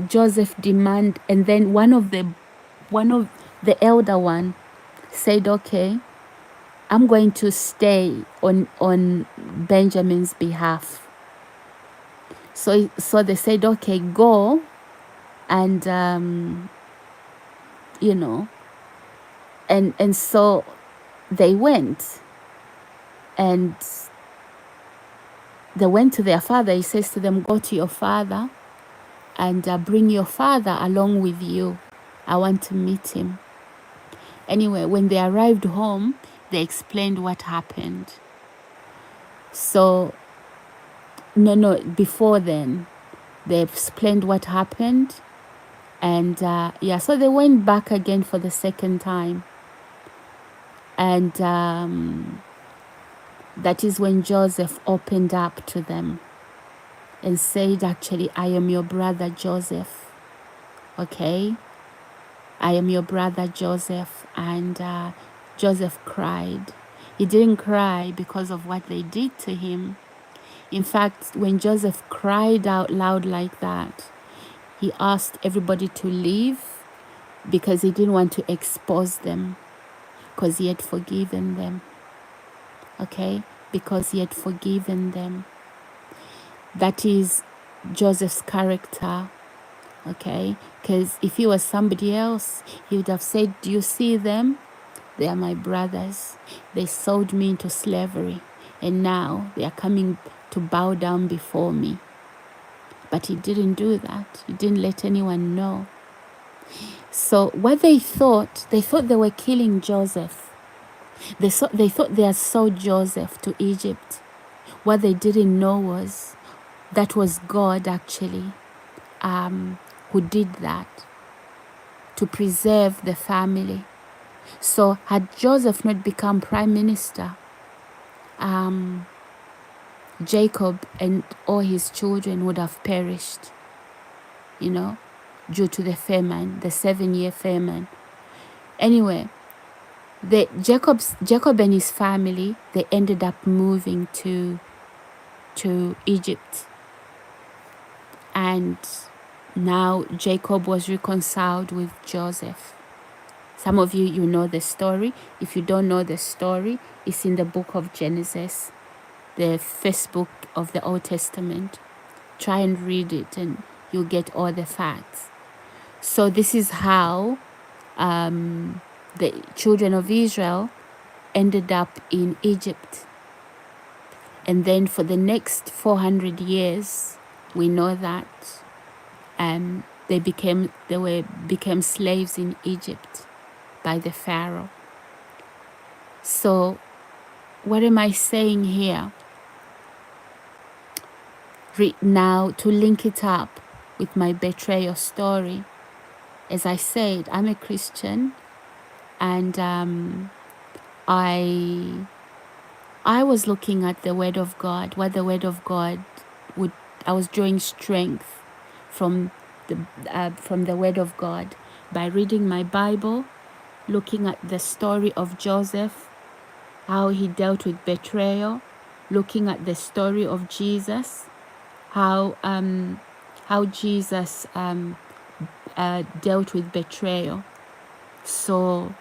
Joseph demand, and then one of the elder one said, okay, I'm going to stay on Benjamin's behalf. So they said, okay, go, and and so they went, and they went to their father. He says to them, go to your father and bring your father along with you. I want to meet him. Anyway, when they arrived home, they explained what happened. So, no, before then, they explained what happened. And so they went back again for the second time. And that is when Joseph opened up to them and said, actually, I am your brother Joseph. Okay? I am your brother Joseph. And Joseph cried. He didn't cry because of what they did to him. In fact, when Joseph cried out loud like that, he asked everybody to leave because he didn't want to expose them, because he had forgiven them. Okay? Because he had forgiven them. That is Joseph's character. Okay? Because if he was somebody else, he would have said, do you see them? They are my brothers. They sold me into slavery, and now they are coming to bow down before me. But he didn't do that. He didn't let anyone know. So what they thought they were killing Joseph. They thought they had sold Joseph to Egypt. What they didn't know was that was God actually who did that to preserve the family. So had Joseph not become prime minister, Jacob and all his children would have perished, due to the famine, the 7-year famine. Anyway, Jacob and his family, they ended up moving to Egypt. And now Jacob was reconciled with Joseph. Some of you know the story. If you don't know the story, it's in the book of Genesis, the first book of the Old Testament. Try and read it and you'll get all the facts. So this is how the children of Israel ended up in Egypt. And then for the next 400 years, we know that they became slaves in Egypt by the Pharaoh. So what am I saying here? Now, to link it up with my betrayal story, as I said, I'm a Christian, and I was looking at the Word of God, what the Word of God would. I was drawing strength from the Word of God by reading my Bible, looking at the story of Joseph, how he dealt with betrayal, looking at the story of Jesus, how Jesus dealt with betrayal. So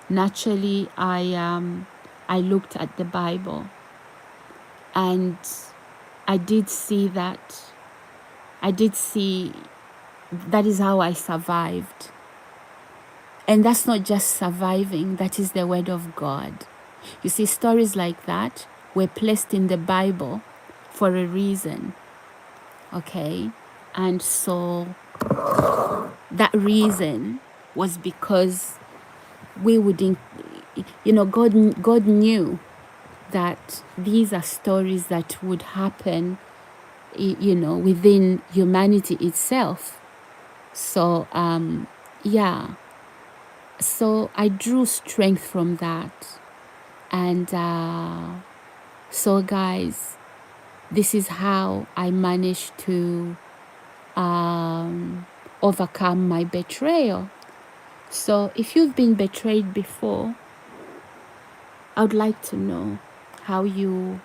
naturally, I looked at the Bible, and I did see that. I did see that is how I survived. And that's not just surviving, that is the word of God. You see, stories like that were placed in the Bible for a reason. Okay? And so that reason was because we wouldn't, God knew that these are stories that would happen, within humanity itself. So, yeah. So I drew strength from that. And so, guys, this is how I managed to overcome my betrayal. So if you've been betrayed before, I would like to know how you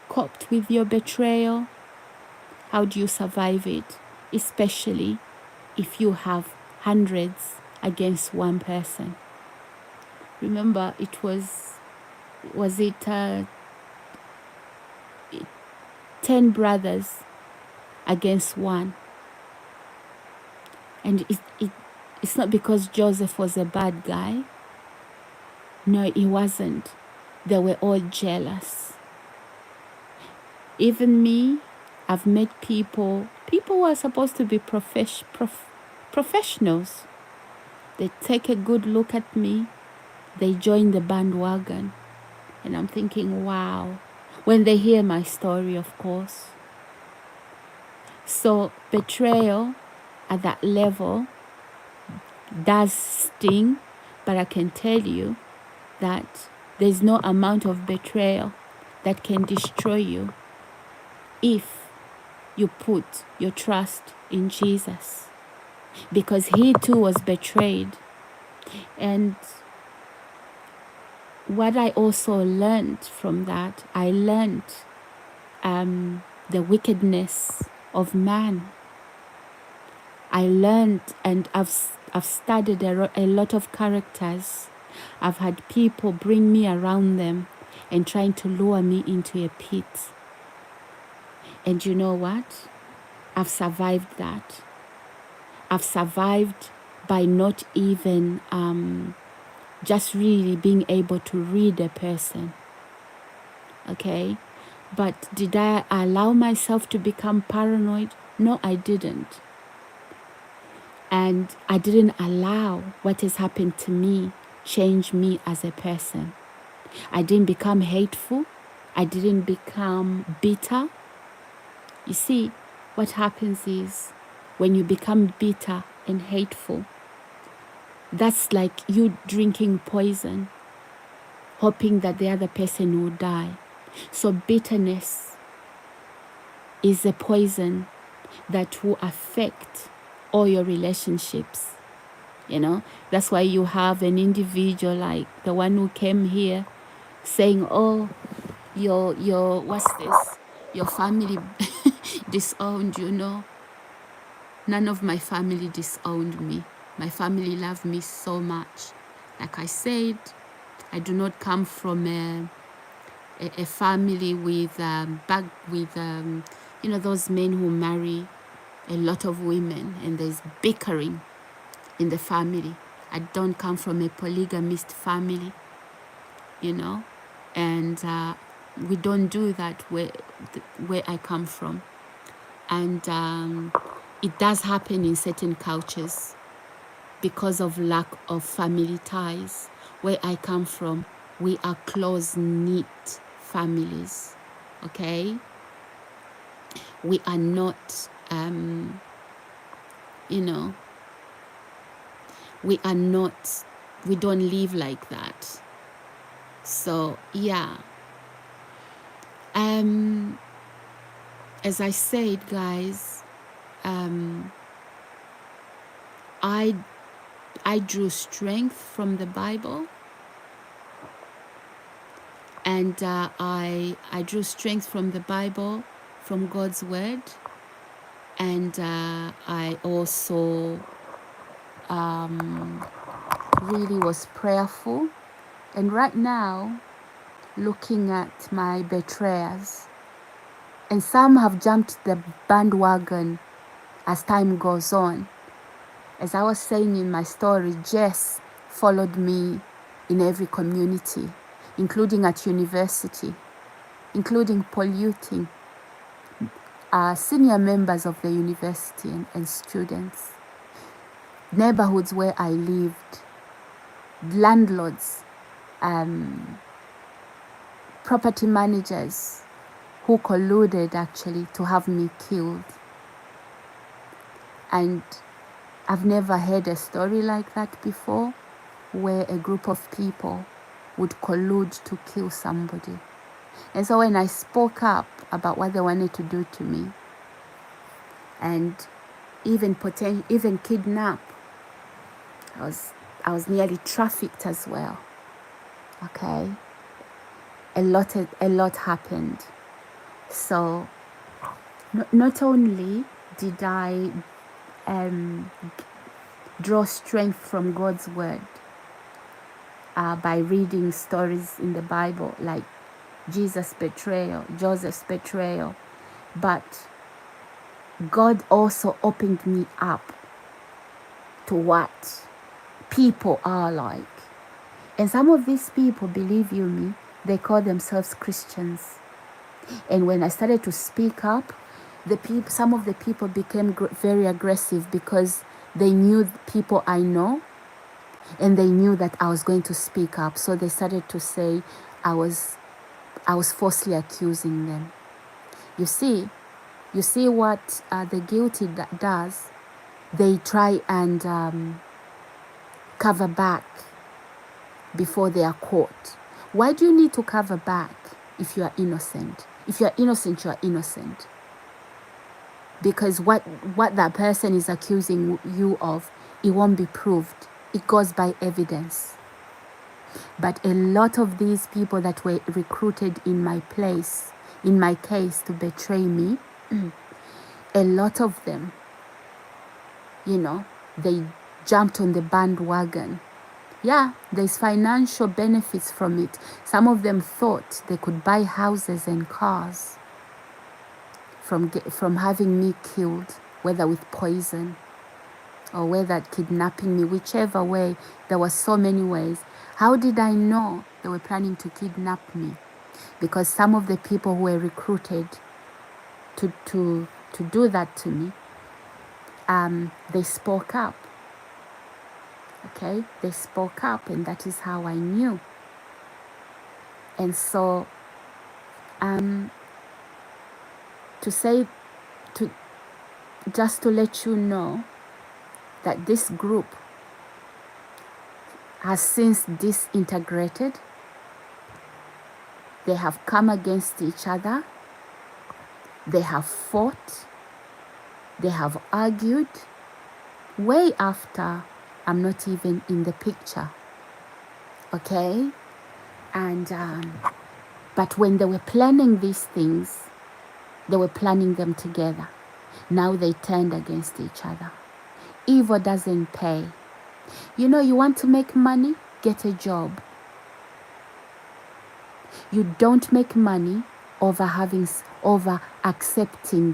coped with your betrayal. How do you survive it, especially if you have hundreds against one person? Remember, was it 10 brothers against one? And it's not because Joseph was a bad guy. No, he wasn't. They were all jealous. Even me, I've met people who are supposed to be professionals. They take a good look at me, they join the bandwagon. And I'm thinking, wow, when they hear my story, of course. So betrayal at that level does sting, but I can tell you that there's no amount of betrayal that can destroy you if you put your trust in Jesus, because he too was betrayed. And what I also learned from that, I learned the wickedness of man. I learned, and I've studied a lot of characters. I've had people bring me around them and trying to lure me into a pit. And you know what? I've survived that. I've survived by not even just really being able to read a person. Okay? But did I allow myself to become paranoid? No, I didn't. And I didn't allow what has happened to me change me as a person. I didn't become hateful. I didn't become bitter. You see, what happens is when you become bitter and hateful, that's like you drinking poison, hoping that the other person will die. So bitterness is a poison that will affect all your relationships. That's why you have an individual like the one who came here saying, oh, your what's this? Your family disowned you. No, none of my family disowned me. My family loved me so much. Like I said, I do not come from a family with those men who marry a lot of women and there's bickering in the family. I don't come from a polygamist family, and we don't do that where I come from. And it does happen in certain cultures because of lack of family ties. Where I come from, we are close-knit families, okay? We are not, we don't live like that. So, yeah. As I said, guys, I drew strength from the Bible, and I drew strength from the Bible from God's word, and I also really was prayerful. And right now, looking at my betrayers, and some have jumped the bandwagon as time goes on. As I was saying in my story, Jess followed me in every community, including at university, including polluting senior members of the university and students, neighborhoods where I lived, landlords, property managers who colluded actually to have me killed. And I've never heard a story like that before, where a group of people would collude to kill somebody. And so when I spoke up about what they wanted to do to me, and even kidnap, I was nearly trafficked as well. Okay, a lot happened. So not only did I draw strength from God's word by reading stories in the Bible like Jesus' betrayal, Joseph's betrayal, but God also opened me up to what people are like. And some of these people, believe you me, they call themselves Christians. And when I started to speak up, some of the people became very aggressive because they knew people I know, and they knew that I was going to speak up. So they started to say I was falsely accusing them. You see what the guilty does? They try and cover back before they are caught. Why do you need to cover back if you are innocent? If you are innocent, you are innocent. Because what that person is accusing you of, it won't be proved. It goes by evidence. But a lot of these people that were recruited in my case to betray me, a lot of them, they jumped on the bandwagon. Yeah, there's financial benefits from it. Some of them thought they could buy houses and cars from having me killed, whether with poison or whether kidnapping me, whichever way. There were so many ways. How did I know they were planning to kidnap me? Because some of the people who were recruited to do that to me, they spoke up. Okay, they spoke up, and that is how I knew. And so, just to let you know that this group has since disintegrated. They have come against each other. They have fought. They have argued way after I'm not even in the picture. Okay? And but when they were planning these things, they were planning them together. Now they turned against each other. Evil doesn't pay. You want to make money? Get a job. You don't make money over accepting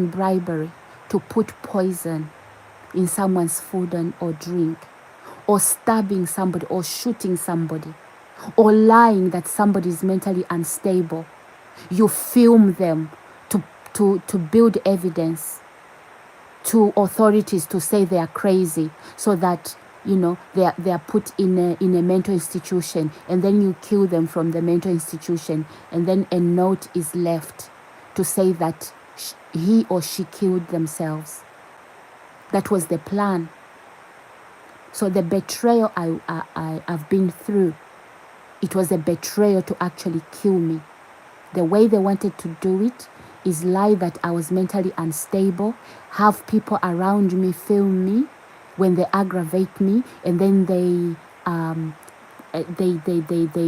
bribery to put poison in someone's food or drink, or stabbing somebody, or shooting somebody, or lying that somebody is mentally unstable. You film them to build evidence to authorities to say they are crazy, so that they are put in a mental institution, and then you kill them from the mental institution, and then a note is left to say that he or she killed themselves. That was the plan. So the betrayal I've been through, it was a betrayal to actually kill me. The way they wanted to do it is lie that I was mentally unstable, have people around me film me when they aggravate me, and then they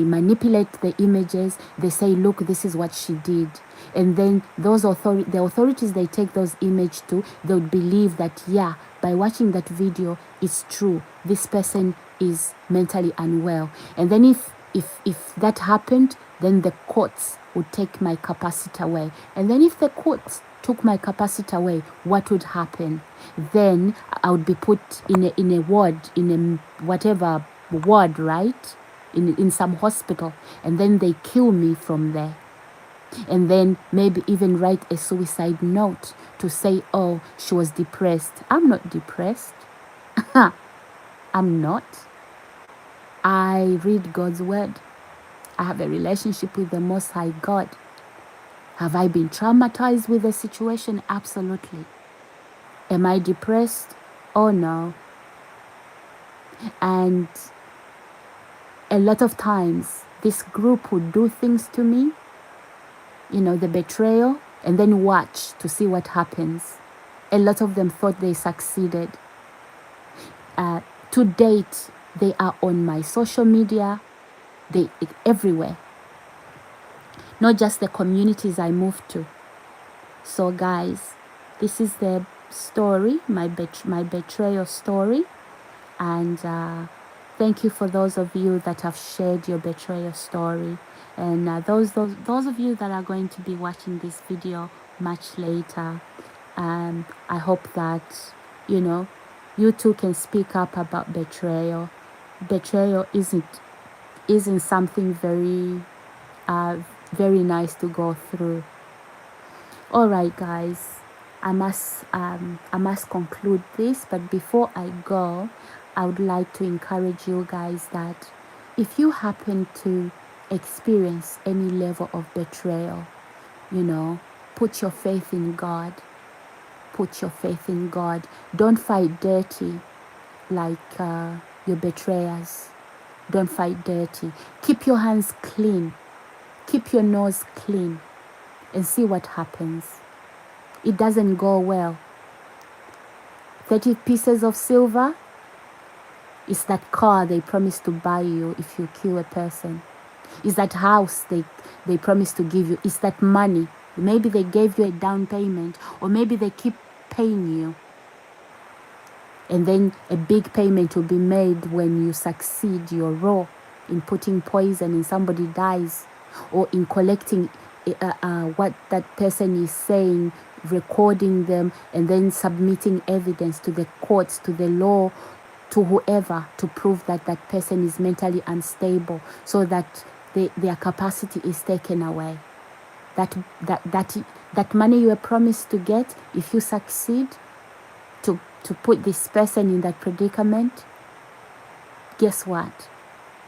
manipulate the images. They say, look, this is what she did. And then the authorities they take those images to, they would believe that, yeah, by watching that video, it's true, this person is mentally unwell. And then if that happened, then the courts would take my capacity away. And then if the courts took my capacity away, what would happen? Then I would be put in a ward, in a whatever ward, right? In some hospital, and then they kill me from there. And then maybe even write a suicide note to say, oh, she was depressed. I'm not depressed. I'm not. I read God's word. I have a relationship with the Most High God. Have I been traumatized with the situation? Absolutely. Am I depressed? Oh no. And a lot of times this group would do things to me, the betrayal, and then watch to see what happens. A lot of them thought they succeeded. To date, they are on my social media, they everywhere. Not just the communities I moved to. So guys, this is the story, my betrayal story. And thank you for those of you that have shared your betrayal story. And those of you that are going to be watching this video much later, I hope that you too can speak up about betrayal. Betrayal isn't something very nice to go through. All right, guys, I must conclude this, but before I go, I would like to encourage you guys that if you happen to experience any level of betrayal, put your faith in God. Put your faith in God. Don't fight dirty like your betrayers. Don't fight dirty. Keep your hands clean. Keep your nose clean and see what happens. It doesn't go well. 30 pieces of silver is that car they promise to buy you if you kill a person. Is that house they promise to give you. Is that money. Maybe they gave you a down payment, or maybe they keep paying you. And then a big payment will be made when you succeed your role in putting poison and somebody dies, or in collecting what that person is saying, recording them, and then submitting evidence to the courts, to the law, to whoever, to prove that that person is mentally unstable, so that their capacity is taken away. That money you were promised to get, if you succeed to put this person in that predicament, guess what?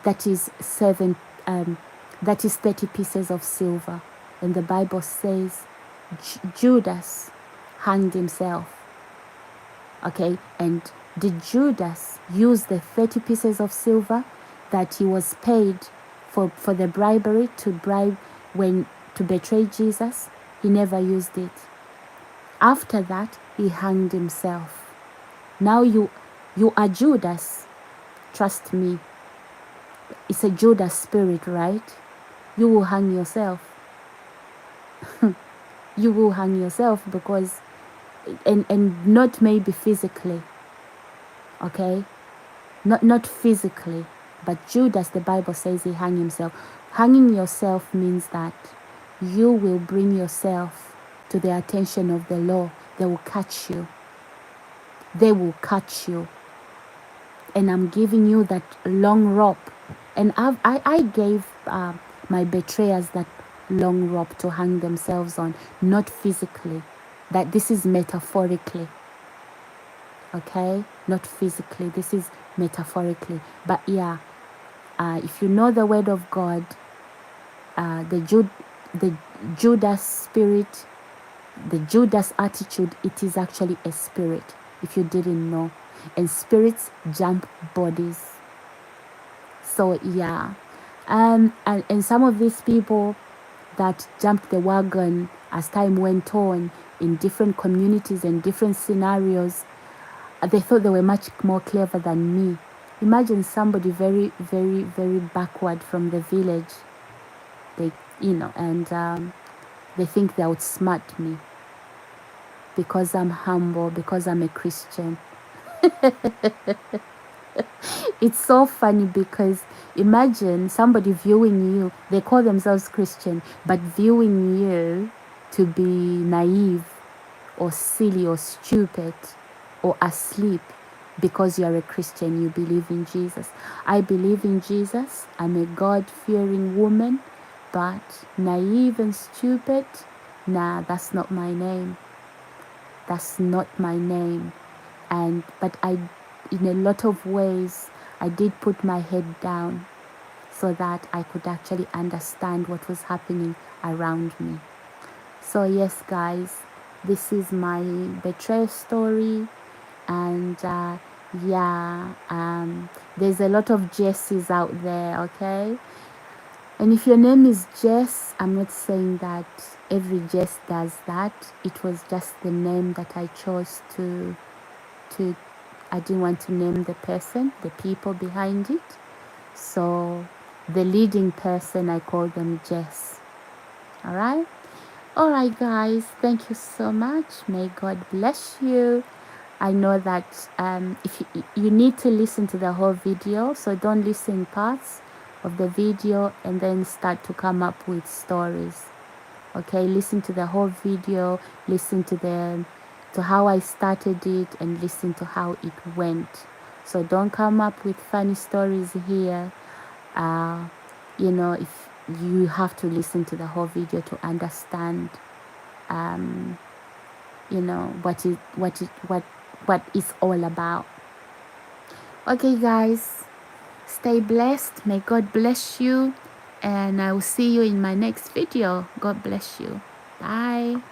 That is 30 pieces of silver. And the Bible says Judas hanged himself. Okay, and did Judas use the 30 pieces of silver that he was paid for the bribery to betray Jesus? He never used it. After that, he hanged himself. Now you are Judas. Trust me. It's a Judas spirit, right? You will hang yourself. You will hang yourself because, and not maybe physically. Okay? Not physically. But Judas, the Bible says he hung himself. Hanging yourself means that you will bring yourself to the attention of the law. They will catch you. They will catch you. And I'm giving you that long rope. And I gave my betrayers that long rope to hang themselves on, not physically. That this is metaphorically. Okay? Not physically. This is metaphorically. But yeah, if you know the word of God, the Judas spirit, the Judas attitude, it is actually a spirit, if you didn't know. And spirits jump bodies. So yeah, and some of these people that jumped the wagon as time went on in different communities and different scenarios, they thought they were much more clever than me. Imagine somebody very, very, very backward from the village. And They think they outsmart me because I'm humble, because I'm a Christian. It's so funny because imagine somebody viewing you, they call themselves Christian, but viewing you to be naive or silly or stupid or asleep because you are a Christian, you believe in Jesus. I believe in Jesus. I'm a God-fearing woman, but naive and stupid, nah, that's not my name. That's not my name. But in a lot of ways, I did put my head down so that I could actually understand what was happening around me. So yes, guys, this is my betrayal story, and there's a lot of Jesses out there, okay? And if your name is Jess, I'm not saying that every Jess does that. It was just the name that I chose to I didn't want to name the person, the people behind it. So the leading person, I call them Jess. All right? All right, guys. Thank you so much. May God bless you. I know that if you need to listen to the whole video, so don't listen parts of the video and then start to come up with stories. Okay, listen to the whole video, listen to how I started it, and listen to how it went. So don't come up with funny stories here. If you have to listen to the whole video to understand what it's all about. Okay, guys, stay blessed. May God bless you, and I will see you in my next video. God bless you. Bye.